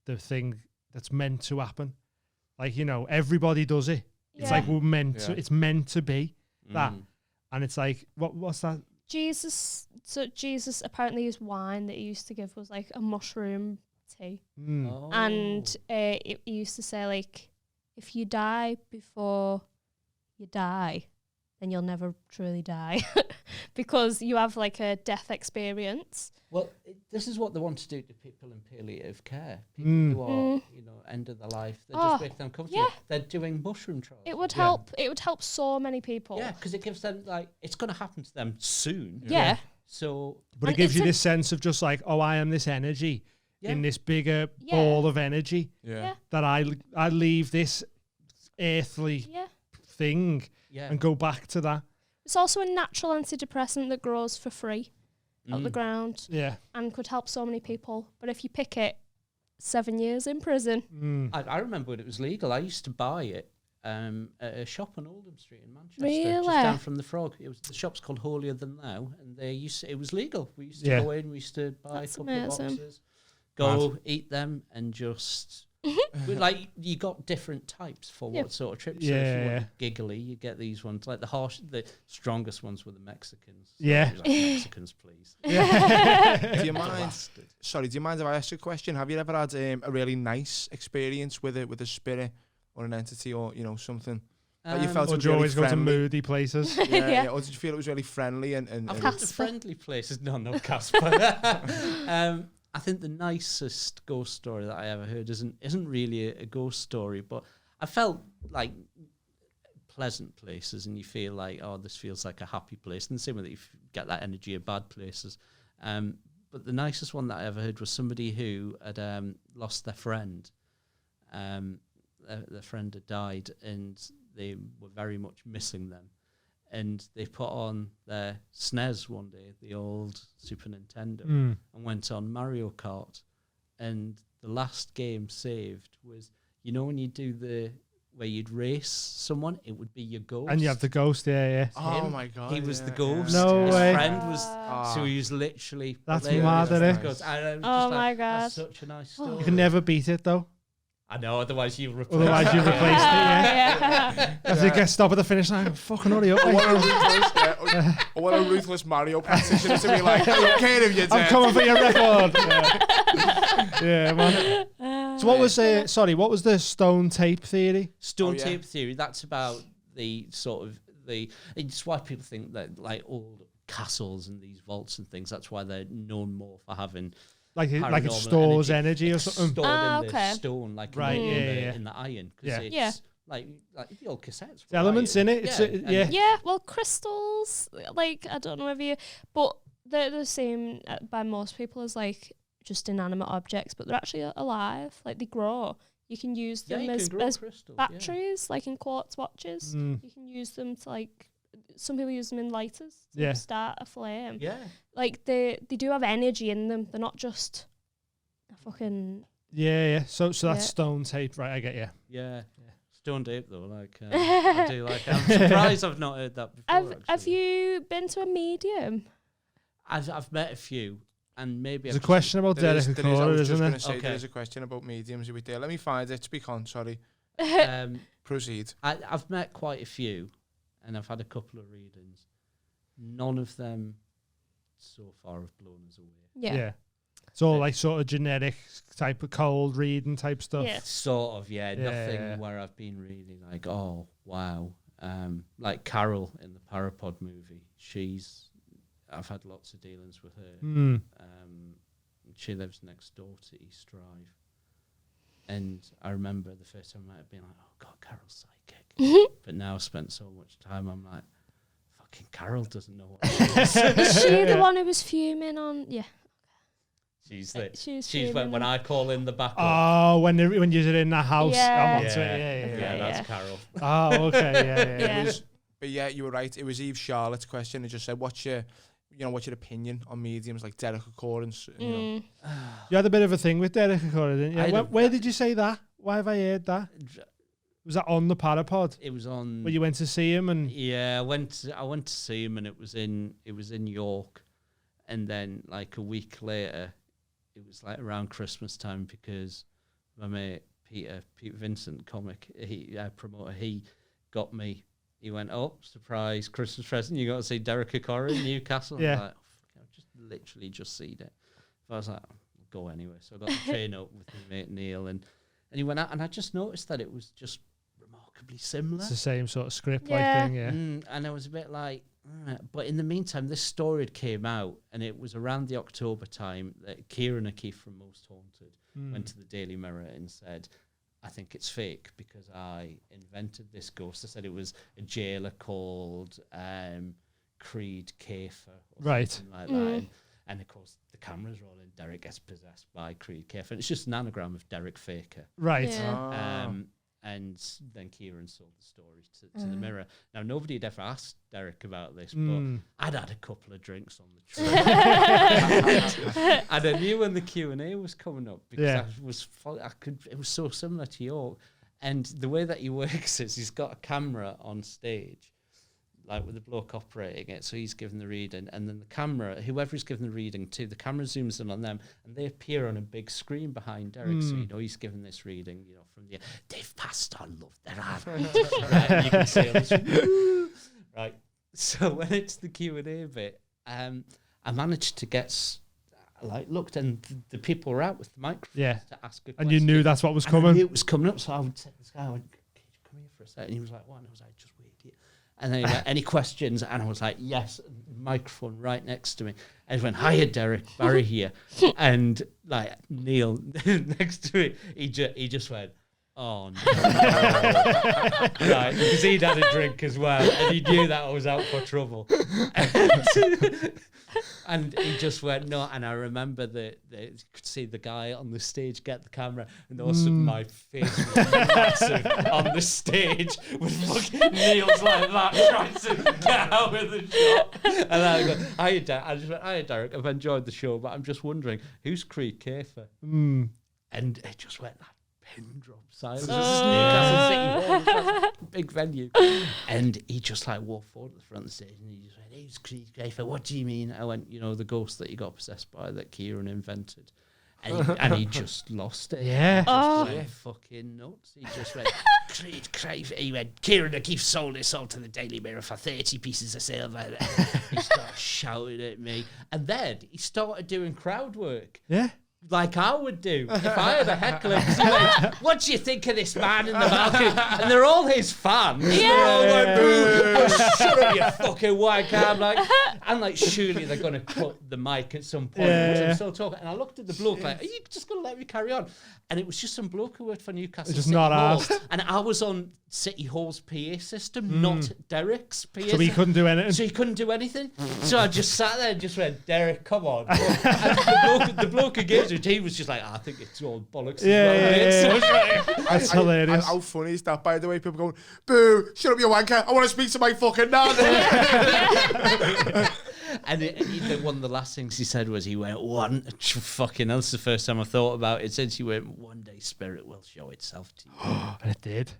thing that's meant to happen. Like, you know, everybody does it. It's like we're meant to. It's meant to be that. And it's like, what's that? Jesus apparently his wine that he used to give was like a mushroom tea. And he used to say like, if you die before you die, then you'll never truly die because you have like a death experience. Well, this is what they want to do to people in palliative care. People who are, end of their life. They just make them comfortable. Yeah. They're doing mushroom trials. It would help. It would help so many people. Yeah, because it gives them like it's going to happen to them soon. Yeah. So, but it gives you this sense of just like, oh, I am this energy in this bigger ball of energy. Yeah. That I leave this earthly thing and go back to that. It's also a natural antidepressant that grows for free out the ground. Yeah. And could help so many people. But if you pick it, 7 years in prison. I remember when it was legal. I used to buy it at a shop on Oldham Street in Manchester. Really? Just down from the Frog. The shop's called Holier Than Thou, and it was legal. We used to go in, we used to buy a couple of boxes, eat them, and just... like you got different types for what sort of trips. So if you want giggly, you get these ones. Like the strongest ones were the Mexicans. So it was like, Mexicans, please. Do you mind? Sorry, do you mind if I ask you a question? Have you ever had a really nice experience with a spirit or an entity or something? That you felt or was do you really always friendly? go to moody places? Or did you feel it was really friendly and I've been to friendly places. No, Casper. I think the nicest ghost story that I ever heard isn't really a ghost story, but I felt like pleasant places, and you feel like, oh, this feels like a happy place. And the same way that you get that energy of bad places. But the nicest one that I ever heard was somebody who had lost their friend. Their friend had died, and they were very much missing them. And they put on their SNES one day, the old Super Nintendo, and went on Mario Kart. And the last game saved was, when you do where you'd race someone, it would be your ghost. And you have the ghost, Oh my God. He was the ghost. No His way. friend was, so he was literally... That's mad, isn't it? Nice. Oh my God. That's such a nice story. You can never beat it, though. I know, otherwise you've replaced it, yeah. As they get stopped at the finish line, fucking hurry up. I want a ruthless Mario practitioner to be like, I don't care if you're dead. I'm coming for your record. Yeah, man. So what was what was the stone tape theory? Stone tape theory, that's about the sort of it's why people think that like all castles and these vaults and things, that's why they're known more for having like it stores energy or something. Stored in the stone, like in the iron. It's like the old cassettes. The elements in it. Yeah, well, crystals, like, I don't know if but they're the same by most people as like just inanimate objects, but they're actually alive. Like, they grow. You can use them as batteries, like in quartz watches. You can use them to, like, some people use them in lighters to start a flame. Yeah. Like, they do have energy in them. They're not just a fucking... Yeah. So that's stone tape, right? I get you. Yeah. Stone tape, though. Like, I do like it. I'm surprised I've not heard that before. Have you been to a medium? I've met a few. And maybe there's a question about Derek Acora, isn't there? There's a question about mediums. Let me find it. Speak on, sorry. Proceed. I've met quite a few, and I've had a couple of readings. None of them so far have blown us away. Yeah. It's all like sort of generic type of cold reading type stuff. Yeah. Sort of, nothing where I've been really like, oh, wow. Like Carol in the Parapod movie. I've had lots of dealings with her. She lives next door to East Drive. And I remember the first time I might have been like, oh, God, Carol's psychic. But now I've spent so much time, I'm like, fucking Carol doesn't know what she is. Is she the one who was fuming on... Yeah. She's when I call in the backup. Oh, when you're in the house. Yeah, that's Carol. Oh, okay, yeah. But yeah, you were right. It was Eve Charlotte's question. It just said, what's your opinion on mediums like Derek Acora? You had a bit of a thing with Derek Acora, didn't you? Where did you say that? Why have I heard that? Was that on the Parapod? It was on. Where you went to see him, and I went to see him, and it was in York, and then like a week later, it was like around Christmas time because my mate Peter Vincent, comic, promoter, he got me. He went, oh, surprise, Christmas present, you got to see Derek Acora in Newcastle. Yeah. I was like, I've just literally seen it. But I was like, I'll go anyway. So I got the train up with my mate Neil, and he went out, and I just noticed that it was just remarkably similar. It's the same sort of script-like thing, yeah. And I was a bit like, but in the meantime, this story had came out, and it was around the October time that Kieran O'Keefe from Most Haunted went to the Daily Mirror and said, I think it's fake because I invented this ghost. I said it was a jailer called Creed Kafer or something like that. And of course, the cameras rolling. Derek gets possessed by Creed Kafer. And it's just an anagram of Derek Faker. Right. Yeah. And then Kieran sold the story to the Mirror. Now, nobody had ever asked Derek about this, but I'd had a couple of drinks on the train. And I knew when the Q&A was coming up because it was so similar to York. And the way that he works is he's got a camera on stage, like with the bloke operating it. So he's giving the reading, and then the camera, whoever he's giving the reading to, the camera zooms in on them, and they appear on a big screen behind Derek. So he's giving this reading, from the they've passed on, love, they're out. Right, and you can see on the screen. Right. So when it's the Q&A bit, I managed to get looked, and the people were out with the microphones to ask a question. And you knew that's what was coming. I knew it was coming up, so I would say to this guy, I went, "Can you come here for a second?" And he was like, "What?" And I was like, "Just wait here." And then he went, "Any questions?" And I was like, "Yes." Microphone right next to me. And he went, "Hiya, Derek, Barry here." And like Neil next to me, he just went, "Oh no." Right, because he'd had a drink as well, and he knew that I was out for trouble. And he just went, "No." And I remember that you could see the guy on the stage get the camera, and also my face was massive on the stage with fucking Neil's like that, trying to get out of the shot. And I go, "Hiya, Derek." I just went, "Hiya, Derek, I've enjoyed the show, but I'm just wondering, who's Creed Kafer?" And it just went like pin drop silence. This is Newcastle City Hall, big venue. And he just like walked forward to the front of the stage, and he just went, "Who's Creed Kafer? What do you mean?" I went, "The ghost that you got possessed by that Kieran invented." And he just lost it. Yeah. He went fucking nuts. He just went, he went, Kieran O'Keefe sold his soul to the Daily Mirror for 30 pieces of silver. He started shouting at me. And then he started doing crowd work. Yeah. Like I would do if I had a heckler. He went, what do you think of this man in the balcony? And they're all his fans. Yeah. They're all like, boo, shut up, you fucking wanker. I'm like, surely they're going to cut the mic at some point. I'm still talking. And I looked at the bloke like, are you just going to let me carry on? And it was just some bloke who worked for Newcastle just City not Hall. asked. And I was on City Hall's PA system, not Derek's PA system. So he couldn't do anything? So he couldn't do anything. So I just sat there and just went, Derek, come on. And the bloke who gives it, he was just like, I think it's all bollocks. That's hilarious. How funny is that, by the way? People going, boo, shut up, you wanker. I want to speak to my fucking nan. And one of the last things he said was, he went, fucking, that's the first time I thought about it since he went, one day spirit will show itself to you. And it did.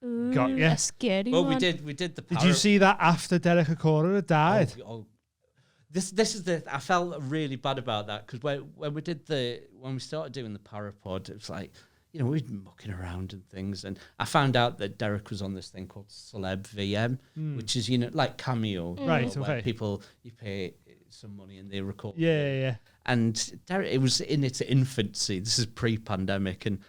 Ooh, Got you. a scary one. We did the Did you see that after Derek Accorder had died? This is the, I felt really bad about that, because when we started doing the Parapod, it was like, you know, we'd been mucking around and things, and I found out that Derek was on this thing called Celeb VM, which is, you know, like Cameo, right? Where people, you pay some money and they record. Yeah. And Derek, it was in its infancy. This is pre-pandemic, and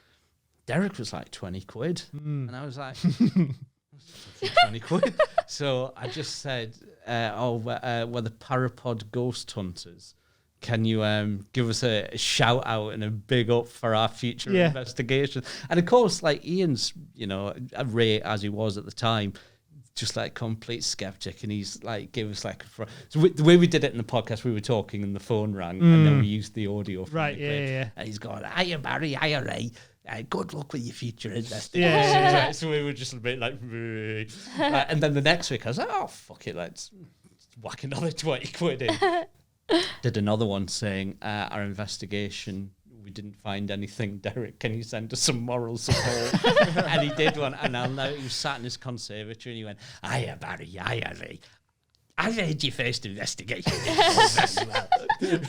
Derek was like 20 quid, and I was like, 20 quid. So I just said, we're the Parapod Ghost Hunters. Can you give us a shout out and a big up for our future investigation? And of course, like Ian's, you know, Ray as he was at the time, just like complete skeptic, and he's like gave us like the way we did it in the podcast, we were talking and the phone rang, and then we used the audio. From the clip, and he's going, "Hiya Barry, hiya Ray. Good luck with your future investigation." So we were just a bit like, and then the next week I was like, "Oh fuck it, let's whack another 20 quid in." Did another one saying, our investigation, we didn't find anything. Derek, can you send us some moral support? And he did one, and I'll know he was sat in his conservatory, and he went, "Hiya Barry, hiya Ray. I read your first investigation."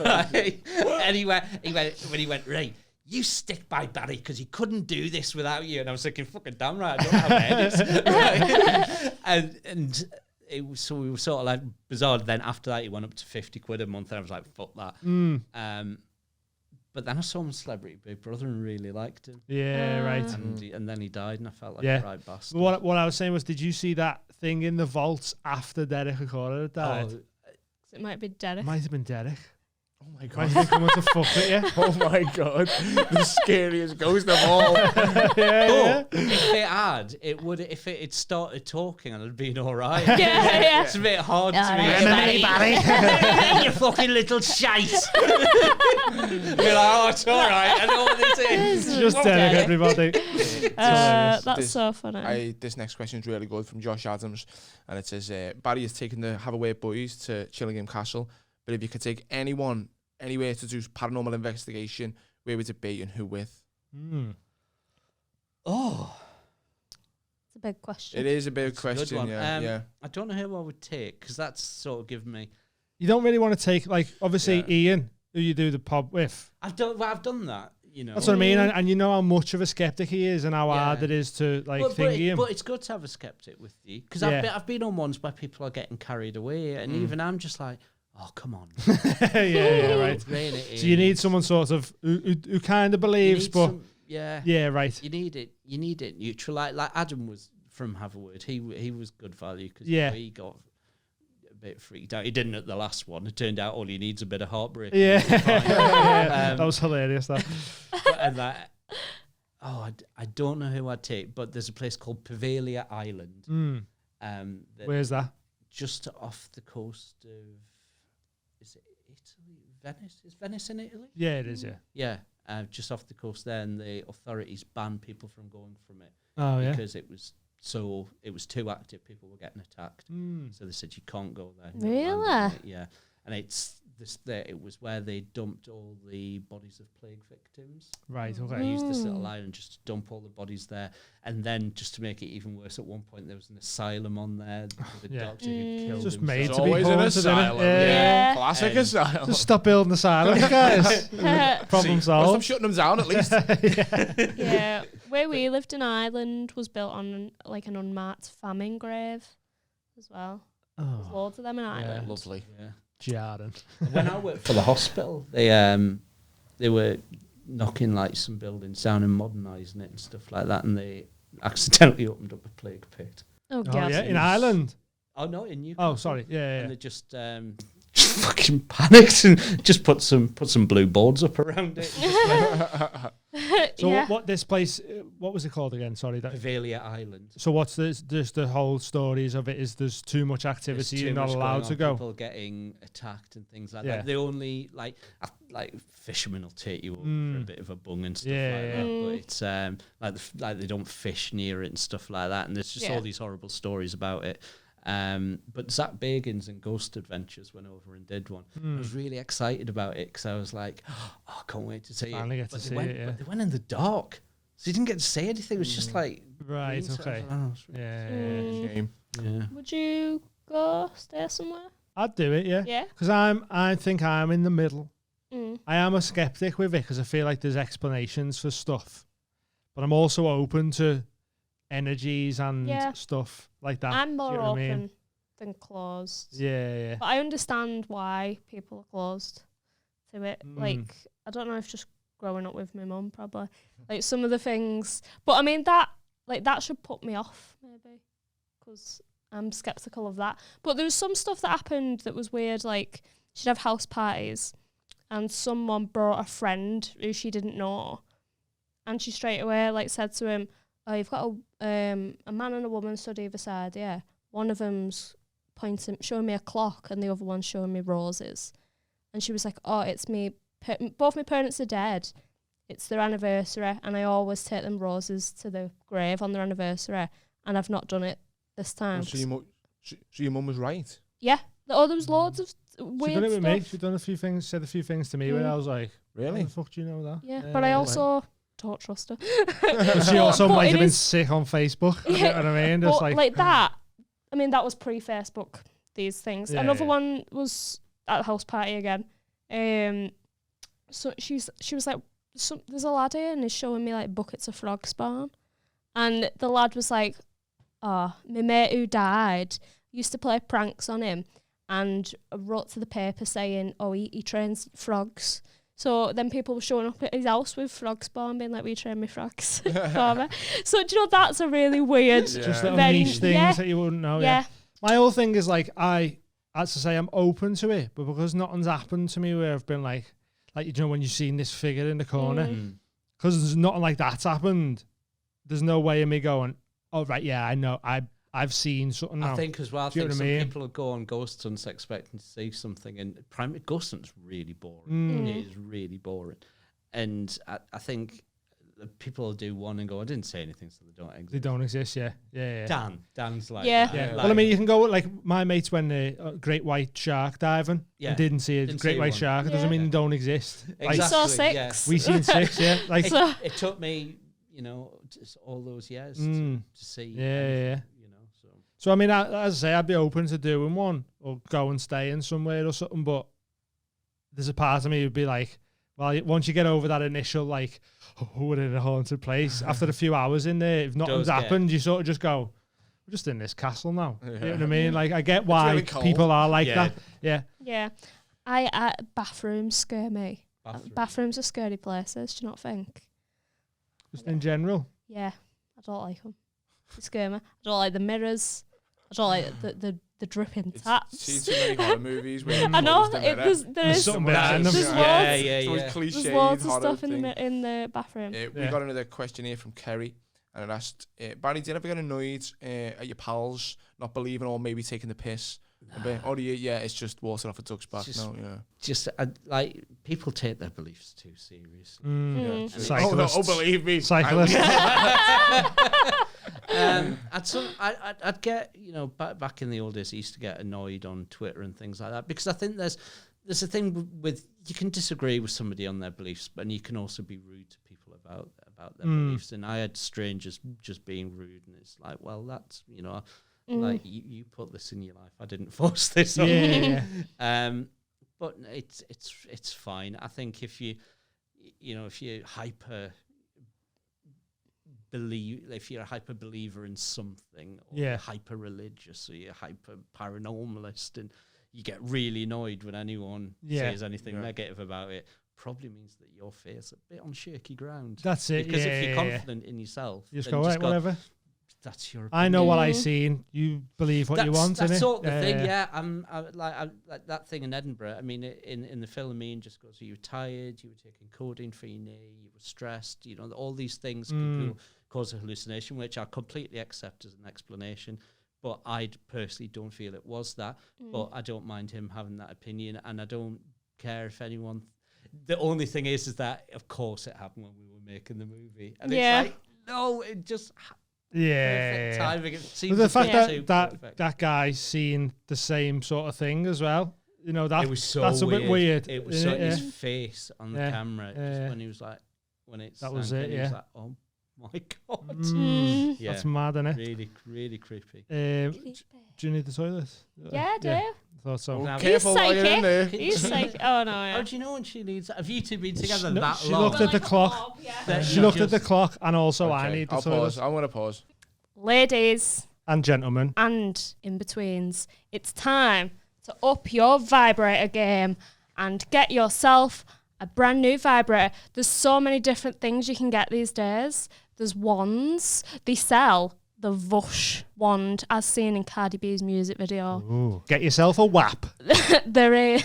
Right? And he went, "Ray, you stick by Barry, because he couldn't do this without you." And I was thinking, fucking damn right, I don't have edits. Right? And so we were sort of like bizarre. Then after that, he went up to 50 quid a month, and I was like, fuck that. But then I saw him on Celebrity Big Brother and really liked him. Yeah, right. And then he died, and I felt like a right bastard. What I was saying was, did you see that thing in the vaults after Derek Accorder died? It might be Derek. Might have been Derek. Oh my God. Might have been coming to fuck with you. Oh my God. The scariest ghost of all. Yeah. If it had, it would. If it had started talking, I'd have been all right. Yeah. It's a bit hard to me. Barry. You fucking little shite. Be like, oh, it's all right. I know what this is. It's just Derek, everybody. That's so funny. This next question is really good, from Josh Adams, and it says, Barry is taking the Have a Word boys to Chillingham Castle, but if you could take anyone anywhere to do paranormal investigation, where would it be and who with? Oh, it's a big question. It is a big question. Yeah. I don't know who I would take, because that's sort of given me. You don't really want to take, like, obviously Ian, who you do the pod with. I've done that. You know, that's what I mean, and you know how much of a skeptic he is, and how hard it is to think him. But it's good to have a skeptic with you, because I've been on ones where people are getting carried away, and even I'm just like, oh, come on. Right. So you need someone sort of who kind of believes, but right. You need it neutral. Like Adam was from Have a Word. He was good value, because he got a bit freaked out. He didn't at the last one. It turned out all he needs a bit of heartbreak. Yeah. That was hilarious. That. I don't know who I'd take, but there's a place called Pavelia Island. Where's that? Just off the coast of. Is it Italy? Venice? Is Venice in Italy? Yeah, it is, Yeah, just off the coast there, and the authorities banned people from going from it. Because it was too active, people were getting attacked. So they said you can't go there. Really? Yeah. And it's it was where they dumped all the bodies of plague victims. Right, They okay. used this little island just to dump all the bodies there, and then just to make it even worse, at one point there was an asylum on there with a doctor who killed Just himself. made It's to be always an haunted, isn't it? asylum. Yeah. Classic And asylum. Just stop building asylums, guys. Problem Stop solved. shutting them down at least. Yeah, where we lived in Ireland was built on like an unmarked famine grave as well. There's Oh, loads of them in Ireland. Lovely. Yeah. Jordan. When I worked for the hospital, they were knocking like some buildings down and modernising it and stuff like that, and they accidentally opened up a plague pit. Oh Oh, god. yeah, in Ireland. Oh no, in Newcastle. Oh, sorry. Yeah, And yeah. they just fucking panicked and just put some blue boards up around it. So Yeah. what this place? What was it called again? Sorry. Avelia Island. So what's this? Just the whole stories of it is there's too much activity. There's You're too not much allowed going to on, go. People getting attacked and things like Yeah. that. They only like fishermen will take you over for a bit of a bung and stuff Yeah, like yeah. that. But it's like they don't fish near it and stuff like that. And there's just Yeah. all these horrible stories about it. But Zach Bagans and Ghost Adventures went over and did one. I was really excited about it because I was like, oh, I can't wait to see Finally it. get to But see went, it, yeah. But they went in the dark. So you didn't get to say anything. It was just like... Right. green, so I Okay. was like, oh, it's really- Yeah. Shame. Yeah. Would you go stay somewhere? I'd do it. Yeah. Yeah. Because I think I'm in the middle. Mm. I am a skeptic with it because I feel like there's explanations for stuff, but I'm also open to energies and Yeah. stuff like that. I'm Do you more know what I mean? open than closed. Yeah. But I understand why people are closed to it. Mm. Like, I don't know if just growing up with my mum, probably. Like, some of the things. But I mean, that should put me off, maybe. Because I'm skeptical of that. But there was some stuff that happened that was weird. Like, she'd have house parties, and someone brought a friend who she didn't know. And she straight away, like, said to him, oh, you've got a man and a woman stood either side, yeah. One of them's showing me a clock, and the other one's showing me roses. And she was like, oh, it's me. Both my parents are dead. It's their anniversary, and I always take them roses to the grave on their anniversary, and I've not done it this time. So your mum was right. Yeah. Oh, there was loads of She's weird done it with me. stuff. She's done a few things, said a few things to me where I was like, Really? how the fuck do you know that? Yeah, but I also don't trust her. But she also But might it have been is- sick on Facebook. You Yeah, know what I mean? Just But like that, I mean, that was pre-Facebook, these things. Yeah, Another yeah. one was at a house party again. So she was like, there's a lad here and he's showing me like buckets of frog spawn. And the lad was like, oh, my mate who died used to play pranks on him and wrote to the paper saying, oh, he trains frogs. So then people were showing up at his house with frog spawn, being like, will you train me frogs for me? So, do you know, that's a really weird... just little very- niche things yeah. that you wouldn't know. Yeah. My whole thing is like, as to say, I'm open to it, but because nothing's happened to me where I've been like you know, when you've seen this figure in the corner, because there's nothing like that's happened, there's no way of me going, oh, right, yeah, I know, I've seen something now. I think as well, I Do you think know some what I mean? people will go on ghost hunts expecting to see something, and primary ghost hunt's really boring. It is really boring. And I think people will do one and go, I didn't say anything, so they don't exist. They don't exist, yeah. Dan's like Yeah. that. Yeah. Like, Well, I mean, you can go like my mates when the great white shark diving Yeah. and didn't see a Didn't great see white one. shark. It doesn't Yeah. mean they don't exist. Like, We saw Exactly, 6. we seen 6, yeah. Like, So- it took me, you know, all those years to see. Yeah. You know, so. So I mean, as I say, I'd be open to doing one or go and stay in somewhere or something. But there's a part of me who'd be like, well, once you get over that initial like, oh, we're in a haunted place. After a few hours in there, if nothing's Does get- happened, you sort of just go, we're just in this castle now. You know what I Yeah. mean? Like, I get why really cold. people are like Yeah. that. Yeah. Yeah. Bathrooms scare me. Bathroom. Bathrooms are scary places, do you not think? Just in general. Yeah. I don't like them. They scare me. I don't like the mirrors. I don't like the dripping taps. Seen too many horror movies where I know. there There's something behind them. There's yeah, loads. yeah, It's always yeah. cliche There's loads of horror stuff thing. in the bathroom. We Yeah. got another question here from Kerry, and it asked, Barry, do you ever get annoyed at your pals not believing or maybe taking the piss? Or do you, it's just water off a duck's back? Just- No, yeah. Just like people take their beliefs too seriously. Mm. Cyclists. Oh, believe me. Cyclists. I'd get, you know, back in the old days, I used to get annoyed on Twitter and things like that because I think there's there's a thing with you can disagree with somebody on their beliefs, but you can also be rude to people about their beliefs. And I had strangers just being rude, and it's like, well, that's like you put this in your life. I didn't force this on you. But it's fine. I think if you're if you're a hyper believer in something, or you're hyper religious, or you're hyper paranormalist, and you get really annoyed when anyone says anything negative about it, probably means that your faith's a bit on shaky ground. That's it. Because if you're confident in yourself, you just go, right, whatever. That's your opinion. I know what I seen. You believe what you want. That's sort of the thing. I like that thing in Edinburgh. I mean, in the film, Ian just goes, "You were tired. You were taking codeine for your knee. You were stressed. All these things can cause a hallucination," which I completely accept as an explanation. But I personally don't feel it was that. But I don't mind him having that opinion, and I don't care if anyone. The only thing is that of course it happened when we were making the movie, and it's like, no, it just. Timing. It seems the fact that guy seen the same sort of thing as well, that it was so that's weird. A bit weird. It was his face on the camera when he was like, when it that was it. He was like, oh my god, that's mad, isn't it? Really, really creepy. Do you need the toilet? Yeah, I do. I thought so. Careful while you're in there. He's like, oh no. How do you know when she needs? Have you two been together She long? looked at the clock. She looked at the clock, and also I need the toilet. Pause. I'm gonna pause. Ladies and gentlemen and in-betweens, it's time to up your vibrator game and get yourself a brand new vibrator. There's so many different things you can get these days. There's wands. They sell the Vush wand as seen in Cardi B's music video. Ooh. Get yourself a WAP. There is.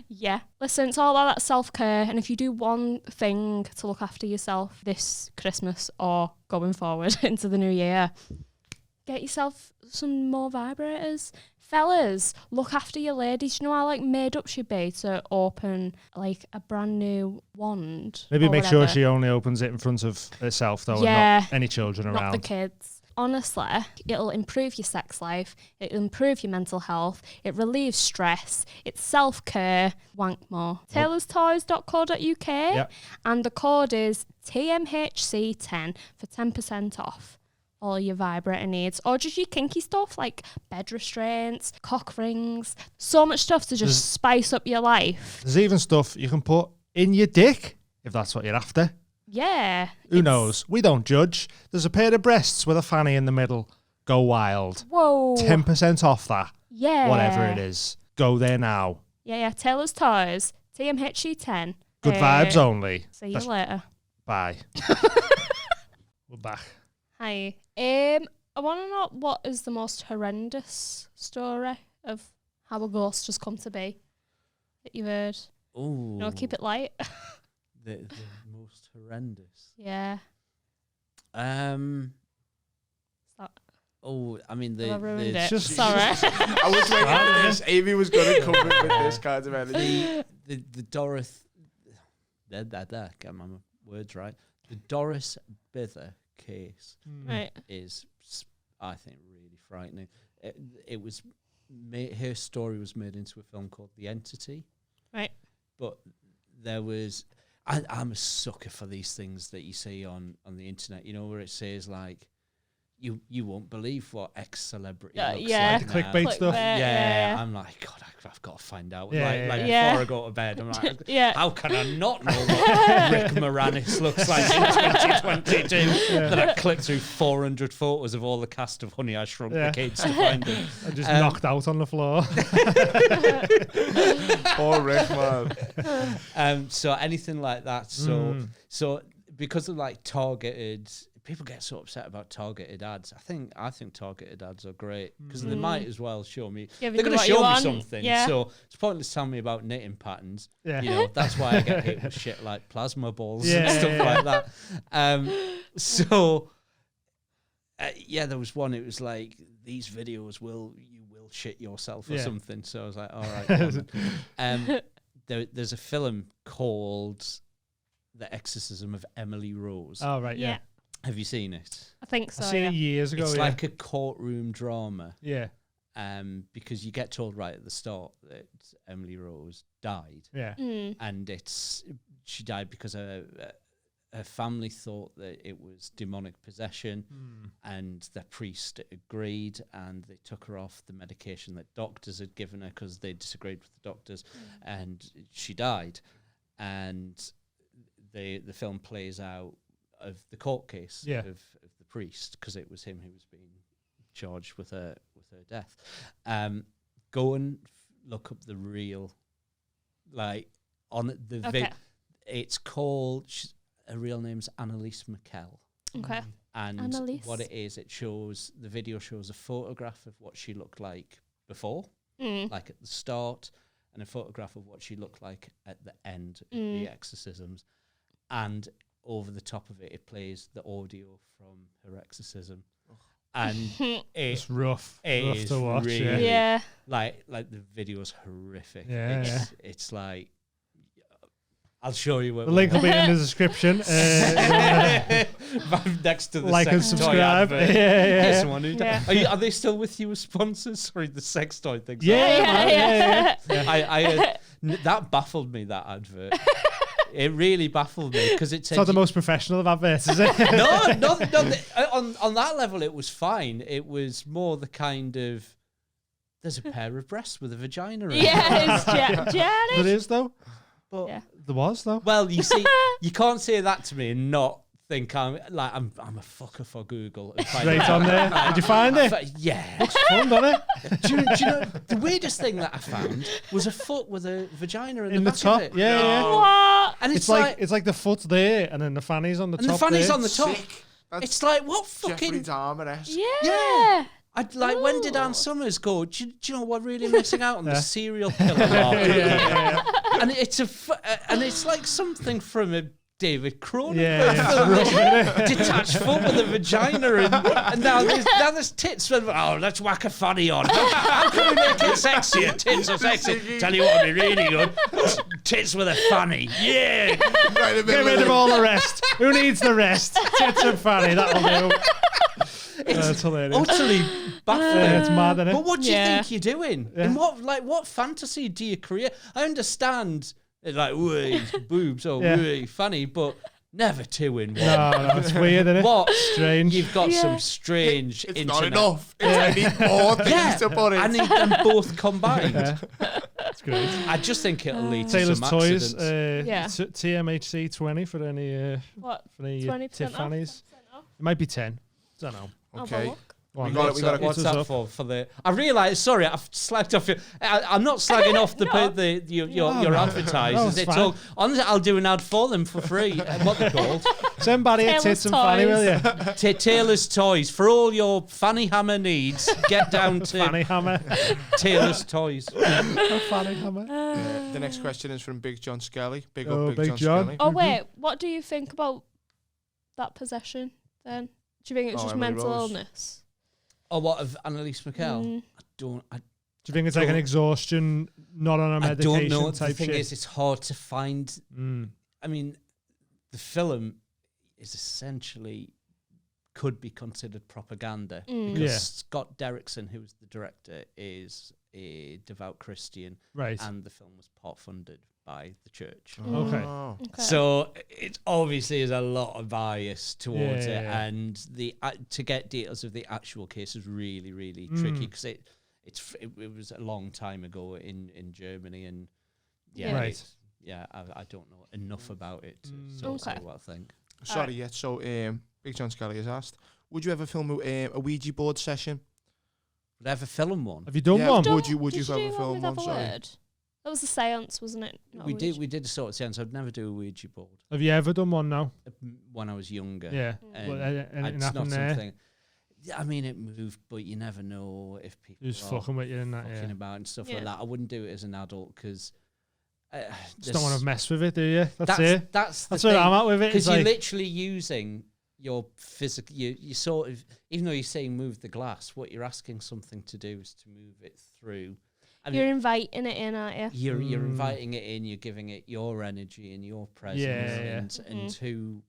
Yeah. Listen, it's all about that self-care. And if you do one thing to look after yourself this Christmas or going forward into the new year, get yourself some more vibrators. Fellas, look after your ladies. You know how made up she'd be to open a brand new wand? Maybe make sure she only opens it in front of herself though, and not any children around. Not the kids. Honestly, it'll improve your sex life. It'll improve your mental health. It relieves stress. It's self-care. Wank more. taylorstoys.co.uk and the code is TMHC10 for 10% off all your vibrator needs, or just your kinky stuff like bed restraints, cock rings, so much stuff to just spice up your life. There's even stuff you can put in your dick if that's what you're after. Yeah. Who knows? We don't judge. There's a pair of breasts with a fanny in the middle. Go wild. Whoa. 10% off that. Yeah. Whatever it is. Go there now. Yeah. Taylor's Toys, TMHC10. Good vibes only. See you later. Bye. We're back. Hi. I want to know what is the most horrendous story of how a ghost has come to be that you've heard. Oh. No, keep it light. The most horrendous. Yeah. Oh, I mean I ruined it. Just, sorry. I was waiting for this. Amy was going to come with this kind of energy. The Doris. Get my words right. The Doris Bither case is, I think, really frightening. It was her story was made into a film called The Entity. Right. But there was. I'm a sucker for these things that you see on the internet, where it says you won't believe what X celebrity looks like. The clickbait stuff. Yeah, I'm like, God, I've got to find out. Before I go to bed, I'm like, how can I not know what Rick Moranis looks like in 2022? Then I click through 400 photos of all the cast of Honey, I Shrunk the Kids to find them. I just knocked out on the floor. Poor Rick, man. So anything like that. So because of targeted. People get so upset about targeted ads. I think targeted ads are great because they might as well show me. They're going to show me something. Yeah. So it's pointless telling me about knitting patterns. Yeah. That's why I get hit with shit like plasma balls and stuff like that. There was one. It was like these videos you will shit yourself or something. So I was like, all right. There's a film called The Exorcism of Emily Rose. Oh right, yeah. Have you seen it? I think so. I've seen it years ago. It's like a courtroom drama. Yeah. because you get told right at the start that Emily Rose died. Yeah. And she died because her family thought that it was demonic possession, and the priest agreed, and they took her off the medication that doctors had given her because they disagreed with the doctors, and she died. And the film plays out of the court case of the priest, because it was him who was being charged with her death. Go and look up the real, like, on the it's called, her real name's Annalise McKell. Okay. And Annalise. what it is, the video shows a photograph of what she looked like before, like at the start, and a photograph of what she looked like at the end of the exorcisms. And over the top of it, it plays the audio from her exorcism. And it's rough. It rough is to watch. really, Yeah. Like the video's horrific. Yeah, it's like, I'll show you. The link will be in the description. Next to the like sex and subscribe. toy advert. Yeah. Someone who are they still with you as sponsors? Sorry, the sex toy thing. Yeah. That baffled me, that advert. It really baffled me, because it's not the most professional of adverts, is it? no. On that level, it was fine. It was more the kind of, there's a pair of breasts with a vagina in it. Yeah, it's Janet. There is, though. But there was, though. Well, you see, you can't say that to me and not think I'm a fucker for Google. Straight on there. Did you find it? Yeah. Looks fun, doesn't it? Do you know, the weirdest thing that I found was a foot with a vagina in the back top. of it. Yeah. What? And It's like the foot there, and then the fanny's on the top. And the fanny's there. on the top. It's like, what Jeffrey fucking... Dahmer-esque. Yeah. I'd like, when did Ann Summers go, do you know what, really missing out on the serial killer lot? And it's like something from a David Cronenberg film. Detached foot with a vagina, and now there's tits. Let's whack a fanny on. How can we make it sexier? Tits are sexy. Tell you what would be really good. Tits with a fanny. Yeah. Get rid of all the rest. Who needs the rest? Tits and fanny, that'll do. That's hilarious. Utterly baffling. It's mad, isn't it? But what do you think you're doing? In what fantasy do you create? I understand, like, boobs or funny, but never two in one. No, it's weird, isn't it? What? Strange. You've got some strange It's internet. not enough. I need more things to put in. I need them both combined. That's great. I just think it'll lead to Taylor's some Toys, accidents. TMHC 20 for any What? for any 20% Tiffany's. off? It might be 10. Don't know. Okay. We got it. What's that for the? I realise. Sorry, I've slagged off. I'm not slagging off your advertisers. it's It's all. Honestly, I'll do an ad for them for free. What they're called? Somebody at Tits and Fanny, will you? Taylor's Toys for all your Fanny Hammer needs. Get down to Fanny Hammer. Taylor's Toys. Fanny Hammer. The next question is from Big John Skelly. Big Big John John. Skelly. Oh wait, what do you think about that possession then? Do you think it's just Emily mental Rose. illness? Or what of Annalise McKell? Do you think it's like an exhaustion, not on a medication I don't know. type The thing shit? is, it's hard to find. I mean, the film is essentially could be considered propaganda because Scott Derrickson, who's the director, is a devout Christian, right? And the film was part funded by the church. Okay. So it obviously is a lot of bias towards it, and to get details of the actual case is really, really tricky because it was a long time ago in Germany, and I don't know enough about it to say what I think. Sorry, so Big John Skelly has asked, would you ever film a Ouija board session? Would I ever film one? Have you done one? Would you ever film one? Sorry. That was a seance, wasn't it? We did a sort of seance. I'd never do a Ouija board. Have you ever done one now? When I was younger. Yeah. It's not something. I mean, it moved, but you never know if people who's are fucking with you and that, fucking about and stuff like that. I wouldn't do it as an adult because just don't want to mess with it, do you? That's it. That's where I'm at with it. Because you're literally using your physical. You sort of, even though you're saying move the glass, what you're asking something to do is to move it through. I mean, you're inviting it in, aren't you? You're inviting it in. You're giving it your energy and your presence, and who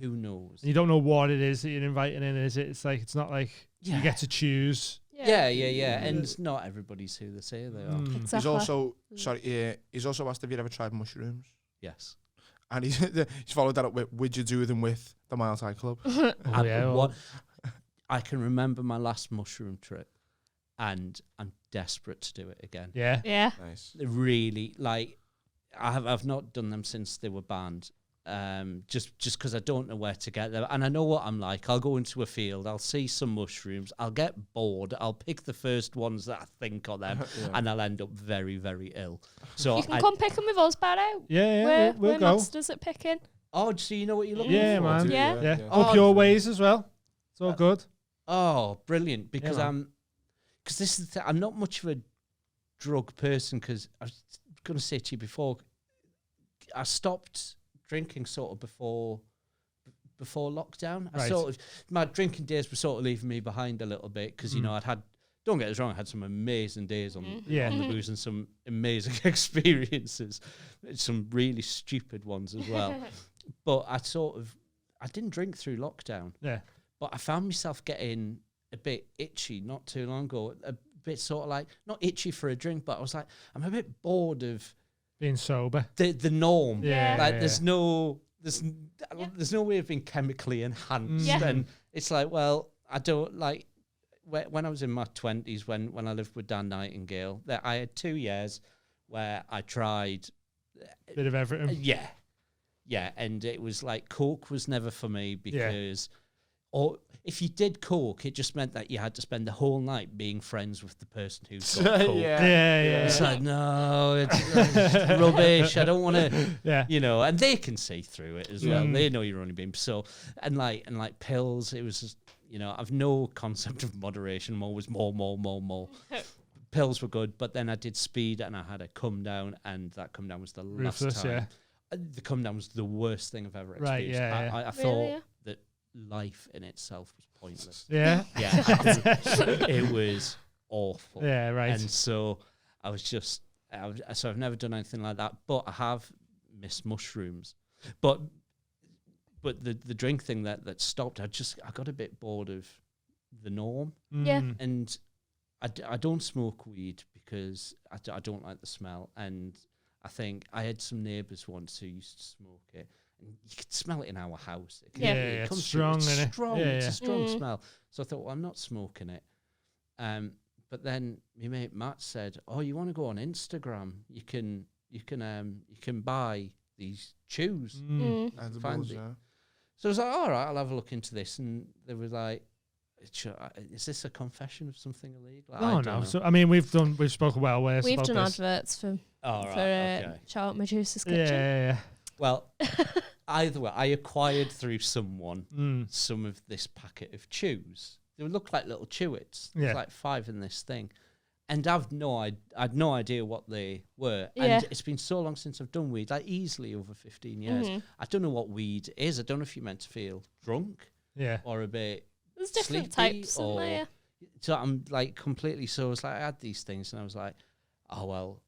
knows? You don't know what it is that you're inviting in, is it? It's like it's not like you get to choose Yeah. And not everybody's who they say they are. Exactly. He's also asked if you'd ever tried mushrooms. Yes. And he's followed that up with, would you do them with the Mile High Club? I can remember my last mushroom trip, and I'm desperate to do it again. Yeah. Nice. Really, like, I've not done them since they were banned. Just because I don't know where to get them, and I know what I'm like. I'll go into a field, I'll see some mushrooms, I'll get bored, I'll pick the first ones that I think are them, and I'll end up very, very ill. So you can come pick them with us, Barrow. We'll we're go. masters at picking. Oh, so you know what you're looking Yeah, for? man. Yeah. Up your ways as well. It's all good. Oh, brilliant! Because because this is I'm not much of a drug person. Because I was going to say to you before, I stopped drinking sort of before lockdown. Right. I sort of, my drinking days were sort of leaving me behind a little bit because you know don't get us wrong, I had some amazing days on the booze and some amazing experiences, some really stupid ones as well. But I didn't drink through lockdown. Yeah. But I found myself getting a bit itchy not too long ago, a bit sort of like, not itchy for a drink, but I was like, I'm a bit bored of being sober. The norm. Yeah. Like there's no way of being chemically enhanced. Yeah. And it's like, well, I don't like, when I was in my 20s, when I lived with Dan Nightingale, that I had 2 years where I tried Bit of everything. Yeah, and it was like Coke was never for me because, or if you did Coke, it just meant that you had to spend the whole night being friends with the person who's got Coke. Yeah. It's like, no, it's rubbish. I don't want to, you know, and they can see through it as well. They know you're only being so, and like pills, it was just, you know, I've no concept of moderation. I'm always more. Pills were good, but then I did speed and I had a come down, and that come down was the last time. The come down was the worst thing I've ever experienced. I thought that life in itself was pointless. Yeah. It was awful. Yeah, right. And so I was just, so I've never done anything like that, but I have missed mushrooms. But the drink thing that stopped, I got a bit bored of the norm. Yeah. And I don't smoke weed because I don't like the smell. And I think I had some neighbours once who used to smoke it, and you could smell it in our house. It comes strong, it's strong. It's a strong smell. So I thought, well, I'm not smoking it. But then my mate Matt said, "Oh, you want to go on Instagram? You can buy these chews." So I was like, all right, I'll have a look into this. And they were like, is this a confession of something illegal? Oh, no. So, I mean, we've spoken well. We've done adverts for Shout Out Medusa's Kitchen. Yeah. Well, either way, I acquired through someone some of this packet of chews. They would look like little chewits. There's like 5 in this thing. And I'd no idea what they were. And it's been so long since I've done weed, like easily over 15 years. I don't know what weed is. I don't know if you're meant to feel drunk or a bit There's different sleepy, types in there. So I'm like completely, so it's like I had these things and I was like, oh, well,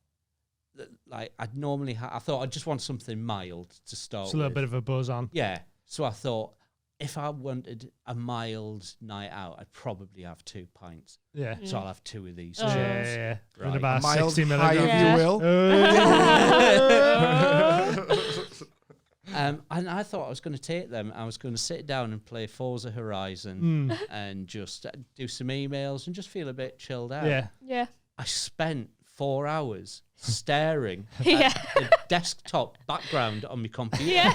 like I'd normally I thought I'd just want something mild to start It's a little bit of a buzz on. Yeah. So I thought if I wanted a mild night out, I'd probably have 2 pints. Yeah. So I'll have 2 of these. Yeah. Right. In about mild 60 high, milligrams. if you will. And I thought I was going to take them. I was going to sit down and play Forza Horizon and just do some emails and just feel a bit chilled out. Yeah. I spent 4 hours staring at the desktop background on my computer.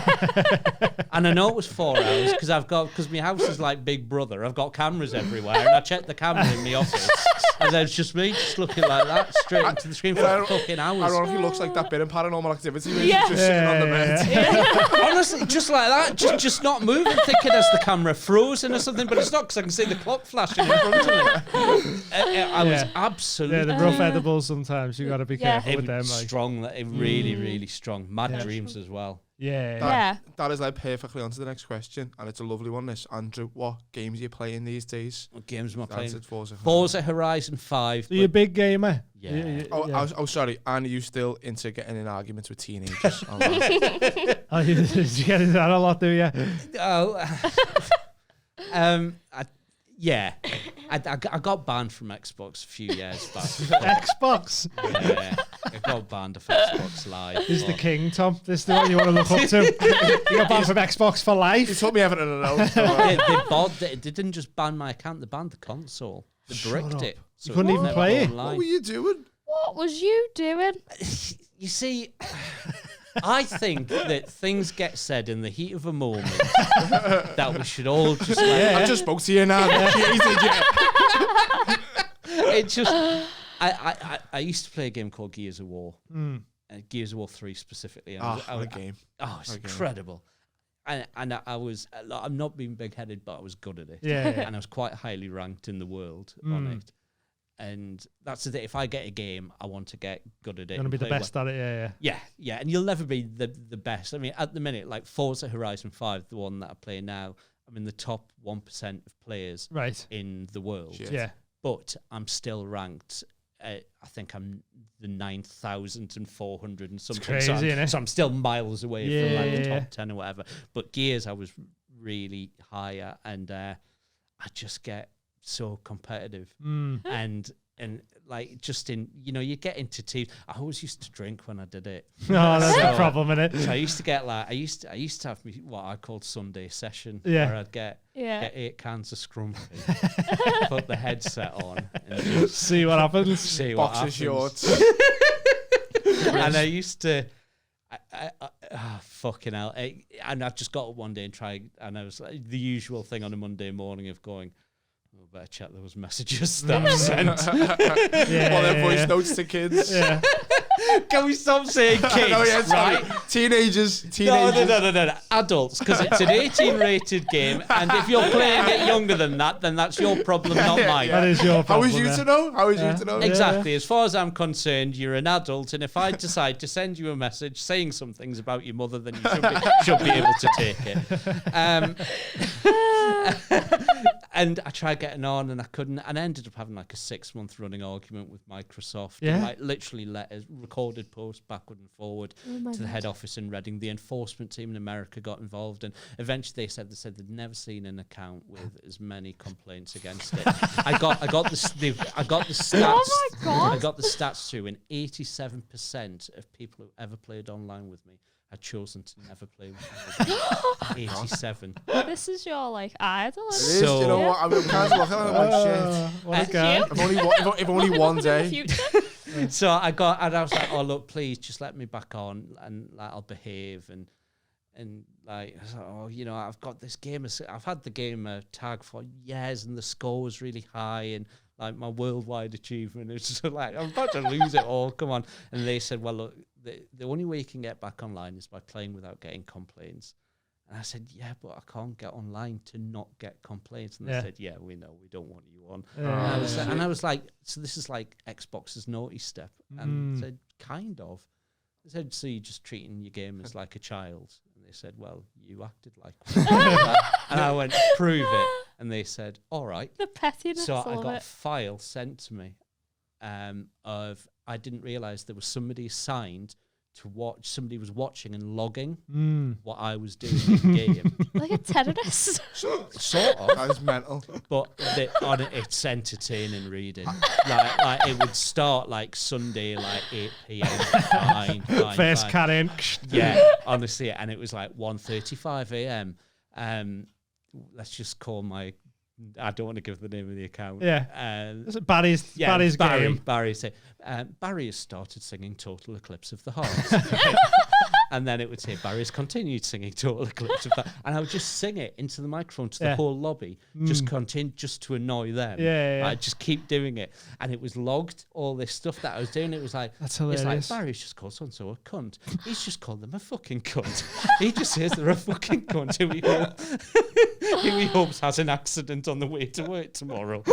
And I know it was 4 hours because my house is like Big Brother. I've got cameras everywhere, and I checked the camera in my office. And then it's just me just looking like that straight into the screen for fucking hours. Ironically, looks like that bit in Paranormal Activity where he's just sitting on the bed. Honestly, just like that, just not moving, thinking as the camera frozen or something, but it's not because I can see the clock flashing in front of me. I was absolutely... Yeah, the rough edibles sometimes, you got to be careful with them. Like. Strong, really, really strong. Mad dreams as well. Yeah. That is like perfectly on to the next question, and it's a lovely one. This, Andrew, what games are you playing these days? What games am I playing? Forza Horizon 5. Are you a big gamer? Yeah. Oh, sorry. And are you still into getting in arguments with teenagers? You get into that a lot, do you? Oh. Yeah, I got banned from Xbox a few years back. Xbox? Yeah, I got banned off Xbox Live. This is the king, Tom. This is the one you want to look up to. You got banned from Xbox for life. You taught me everything to know. They didn't just ban my account, they banned the console. They bricked it. So you couldn't even play it. What were you doing? What was you doing? You see, I think that things get said in the heat of a moment that we should all just I just spoke to you now. It just I used to play a game called Gears of War. Gears of War 3 specifically. What a game. It's incredible. And I was, I'm not being big-headed, but I was good at it. Yeah. And I was quite highly ranked in the world on it. And that's the thing. If I get a game, I want to get good at it. You want to be the best at it, Yeah. And you'll never be the best. I mean, at the minute, like Forza Horizon 5, the one that I play now, I'm in the top 1% of players in the world. Shit. Yeah. But I'm still ranked. I think I'm the 9,400 and something. It's crazy, isn't it? So I'm still miles away from like the top 10 or whatever. But Gears, I was really higher, and I just get so competitive. And like just in, you get into teams. I always used to drink when I did it. No, that's a problem, isn't it? So I used to get I used to have what I called Sunday session, Yeah. where I'd get 8 cans of Scrumpy, put the headset on, and just See what happens. see what Boxer happens. shorts. And I used to, fucking hell. And I just got up one day and tried, and I was like, the usual thing on a Monday morning of going, oh, better check those messages that I've sent. All their voice notes to kids. Yeah. Can we stop saying kids, right? Teenagers. No. Adults, because it's an 18-rated game, and if you're playing it younger than that, then that's your problem, not mine. That is your problem. How was you to know? How was you to know? Exactly. As far as I'm concerned, you're an adult, and if I decide to send you a message saying some things about your mother, then you should be able to take it. And I tried getting on, and I couldn't, and I ended up having like a 6-month running argument with Microsoft. Yeah. And, like literally letters, recorded posts backward and forward to the head office in Reading. The enforcement team in America got involved, and eventually they said they'd never seen an account with as many complaints against it. I got the stats. Oh my God. I got the stats too, and 87% of people who ever played online with me had chosen to never play with me. 87. This is your like idol. It Isn't is. So- You know what? I'm kind of looking at it like shit. What a guy. If only one in the day. future. So I was like, oh look, please just let me back on, and like I'll behave, and like I was like, oh, I've got this game. I've had the game tag for years, and the score was really high, and like my worldwide achievement is just like I'm about to lose it all. Come on. And they said, well look, the only way you can get back online is by playing without getting complaints. And I said, yeah, but I can't get online to not get complaints. And they said, yeah, we know, we don't want you on. And I was like, so this is like Xbox's naughty step. And they said, kind of. They said, so you're just treating your game as like a child. And they said, well, you acted like one. And I went, prove it. And they said, all right. The pettiness. So I of got a it. file sent to me of, I didn't realise there was somebody assigned to watch. Somebody was watching and logging what I was doing in the game. Like a terrorist. Sort of. That is mental. But on it, it's entertaining reading. like it would start like Sunday, like 8 p.m. Fine. First cat in. Yeah, honestly, and it was like 1:35 a.m. Let's just call my. I don't want to give the name of the account. Yeah. Barry's game. Barry said, Barry has started singing Total Eclipse of the Heart. And then it would say, Barry's continued singing Total Eclipse of the Heart. And I would just sing it into the microphone to the whole lobby, just to annoy them. I'd just keep doing it. And it was logged, all this stuff that I was doing. It was like, that's hilarious. It's like, Barry's just called so-and-so a cunt. He's just called them a fucking cunt. He just says they're a fucking cunt who he hopes has an accident on the way to work tomorrow.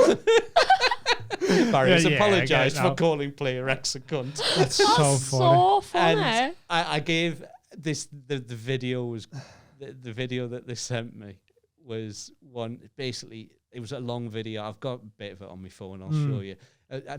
Barry has apologised for calling player X a cunt. That's so funny. And I gave this the video was the video that they sent me was one. Basically, it was a long video. I've got a bit of it on my phone. I'll show you.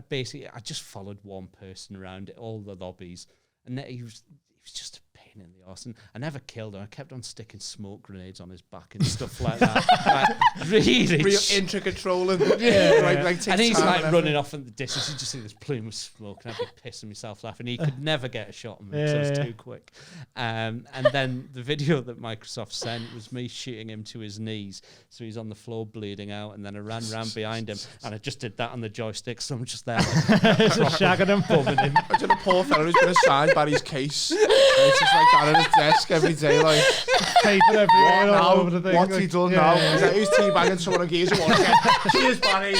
Basically, I just followed one person around all the lobbies, and he was just a pain in the arse. And I never killed him. I kept on sticking smoke grenades on his back and stuff like that. Like, really real intricate trolling. And he's like running off in the distance. You just see this plume of smoke, and I'd be pissing myself laughing. He could never get a shot on me because I was too quick. And then the video that Microsoft sent was me shooting him to his knees, so he's on the floor bleeding out, and then I ran round behind him, and I just did that on the joystick, so I'm just there like, shagging him, bumming him. Imagine a poor fellow who's been assigned Barry's case. It's just like that at his desk every day, like paper everywhere all over the thing. What's he done now? He's like, who's teabagging someone on gears at once again? Cheers, Barry.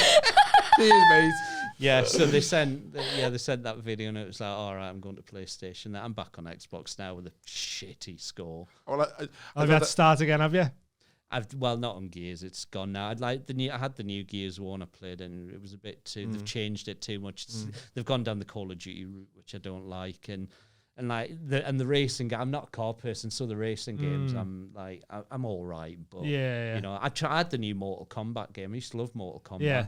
Cheers, mate. Yeah, so they sent that video, and it was like, all right, I'm going to PlayStation. I'm back on Xbox now with a shitty score. Well, I've had to start again, have you? Not on Gears. It's gone now. I had the new Gears 1 I played, and it was a bit too. They've changed it too much. They've gone down the Call of Duty route, which I don't like, and the racing game. I'm not a car person, so the racing games, I'm all right. But you know, I tried the new Mortal Kombat game. I used to love Mortal Kombat. Yeah.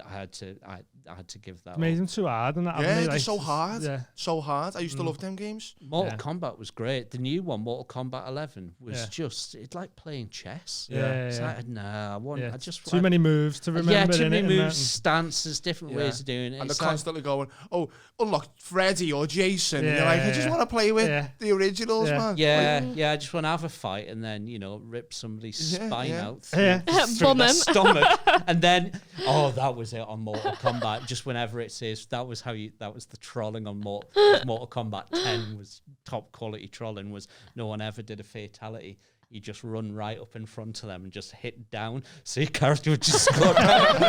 I had to give that. Made them too hard, and they're so hard. Yeah. So hard. I used to love them games. Mortal Kombat was great. The new one, Mortal Kombat 11, was just it's like playing chess. I just too many moves to remember. Yeah, too many moves, stances, different ways of doing it. And they're constantly going, "Oh, unlock Freddy or Jason." And you're like, I just want to play with the originals, man. I just want to have a fight and then rip somebody's spine out through Bum their stomach, and then. Oh, that was it on Mortal Kombat. Just whenever it says that was the trolling on Mortal Kombat 10 was top quality trolling. Was no one ever did a fatality. You just run right up in front of them and just hit down, so your character would just go down.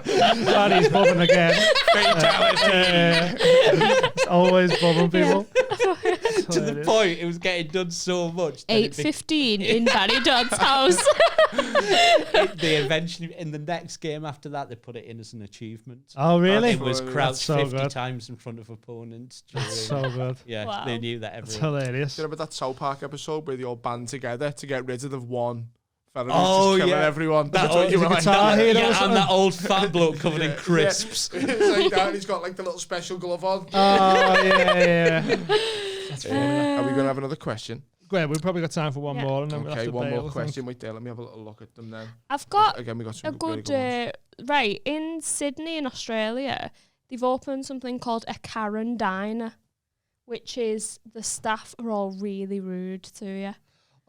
And he's bobbing again. Fatality. It's always bobbing people. To the point, it was getting done so much. 8:15 in Barry Dodds' house. They eventually, in the next game after that, they put it in as an achievement. Oh, really? It was crouched 50 times in front of opponents. That's so good. Yeah, they knew that everyone. It's hilarious. Do you remember that South Park episode where they all band together to get rid of the one fella who's just killing everyone? That old guitar hero and that old fat bloke covered in crisps. It's like that, and he's got like the little special glove on. Oh, yeah. That's funny. Are we going to have another question? Well, we've probably got time for one more, and then we'll have to one bail, more question. Wait there, let me have a little look at them then. I've got we got some a good right in Sydney in Australia. They've opened something called a Karen Diner, which is the staff are all really rude to you.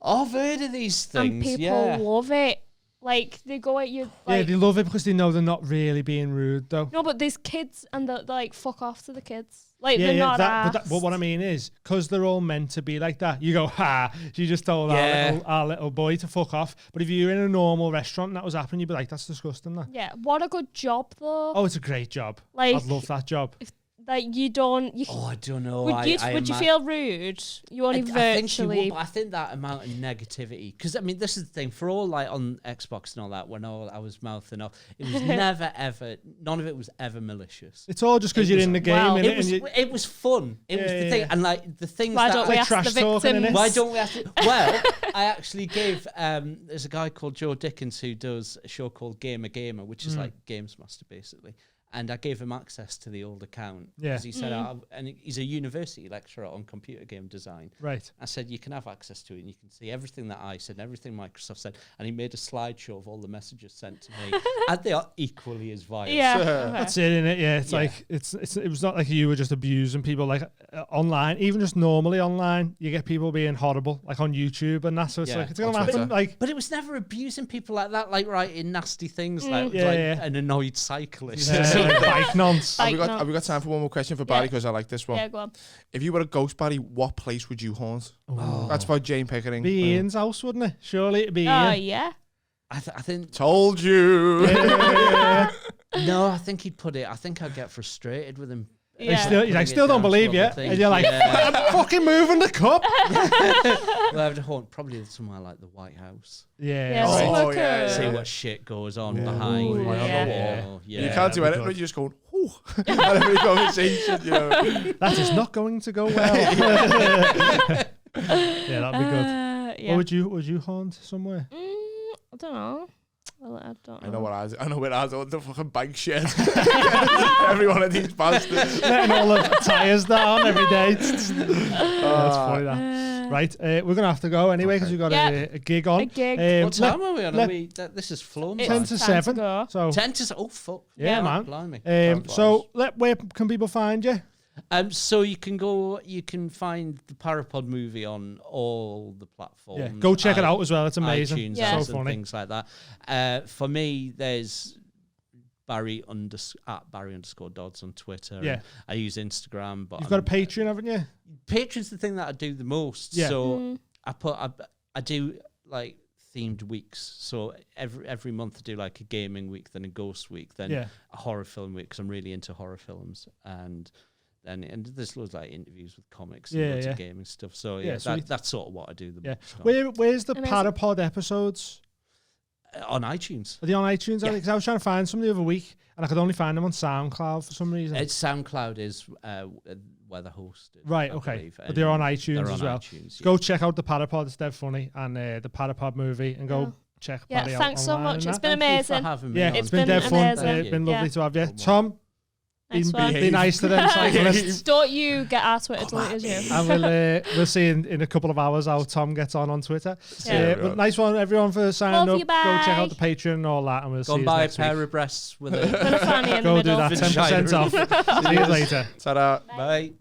I've heard of these things. And people love it. Like, they go at you. Like, they love it because they know they're not really being rude, though. No, but there's kids, and they're like, fuck off to the kids. Like, they're not but what I mean is, because they're all meant to be like that, you go, ha, she just told our little boy to fuck off. But if you're in a normal restaurant and that was happening, you'd be like, that's disgusting, that. Yeah, what a good job, though. Oh, it's a great job. Like, I'd love that job. Like, you don't... I don't know. Would you feel rude? You only virtually... I think you would, but I think that amount of negativity... Because, I mean, this is the thing. For all, like, on Xbox and all that, when I was mouthing off, it was never, ever... None of it was ever malicious. It's all just because you're in the game. Well, it was fun. It was the thing. And, like, the things Why don't we ask the victims? Why don't we ask... Well, I actually gave... there's a guy called Joe Dickens who does a show called Gamer Gamer, which is like Games Master, basically. And I gave him access to the old account. Because he said, and he's a university lecturer on computer game design. Right. I said, you can have access to it and you can see everything that I said, everything Microsoft said. And he made a slideshow of all the messages sent to me. And they are equally as vile. Yeah. That's it, innit? Yeah. It's like, it was not like you were just abusing people like online, even just normally online, you get people being horrible, like on YouTube and that. So it's like, it's going to happen. Like, but it was never abusing people like that, like writing nasty things like an annoyed cyclist. Bike nonce. Have we got time for one more question for Barry? Because I like this one. Yeah, go on. If you were a ghost, Barry, what place would you haunt? Oh. That's about Jane Pickering. Be Ian's house, wouldn't it? Surely it'd be Ian. Oh, yeah. I think... Told you. No, I think he'd put it... I think I'd get frustrated with him. Yeah. He's like, still don't believe you. And you're like, I'm fucking moving the cup. Well, I would haunt probably somewhere like the White House. Yeah. See what shit goes on behind. On the wall. You can't do anything. You're just going, whoo. Every conversation, you know. That is not going to go well. Yeah, that'd be good. Or would you haunt somewhere? I don't know. Well, I don't know. I know what ours. I know where ours are. The fucking bike shed. Every one of these bastards. Letting all the tyres down every day. That's funny, that. Right, we're going to have to go anyway because we've got a gig on. A gig. What time are we on? This is flown. 10 to 7. So 10 to 7. Oh, fuck. Yeah, man. Blimey. So where can people find you? So you can find the Parapod movie on all the platforms. Yeah, go check it out as well. It's amazing. iTunes, so funny. Things like that. For me, there's Barry _Dodds on Twitter. Yeah. I use Instagram, but You've got a Patreon, haven't you? Patreon's the thing that I do the most. Yeah. So I do like themed weeks. So every month I do like a gaming week, then a ghost week, then a horror film week because I'm really into horror films and there's loads of like interviews with comics and loads of gaming stuff. So that's sort of what I do. Where's the Parapod episodes? On iTunes. Are they on iTunes? Because I was trying to find some the other week and I could only find them on SoundCloud for some reason. SoundCloud is where they're hosted. Right, okay. But they're on iTunes as well. Go check out the Parapod. It's dead funny. And the Parapod movie and go check Barry out. Thanks so much. It's been amazing. It's been dead fun. It's been lovely to have you. Tom, be nice to them cyclists. Don't you get our Twitter deleted, you. And we'll see in a couple of hours how Tom gets on Twitter. But nice one, everyone, for signing up. Go check out the Patreon and all that, and we'll see you next week. Go buy a pair of breasts with a fanny in the Go middle. do that, 10% off. See you later. Ta-da. Bye.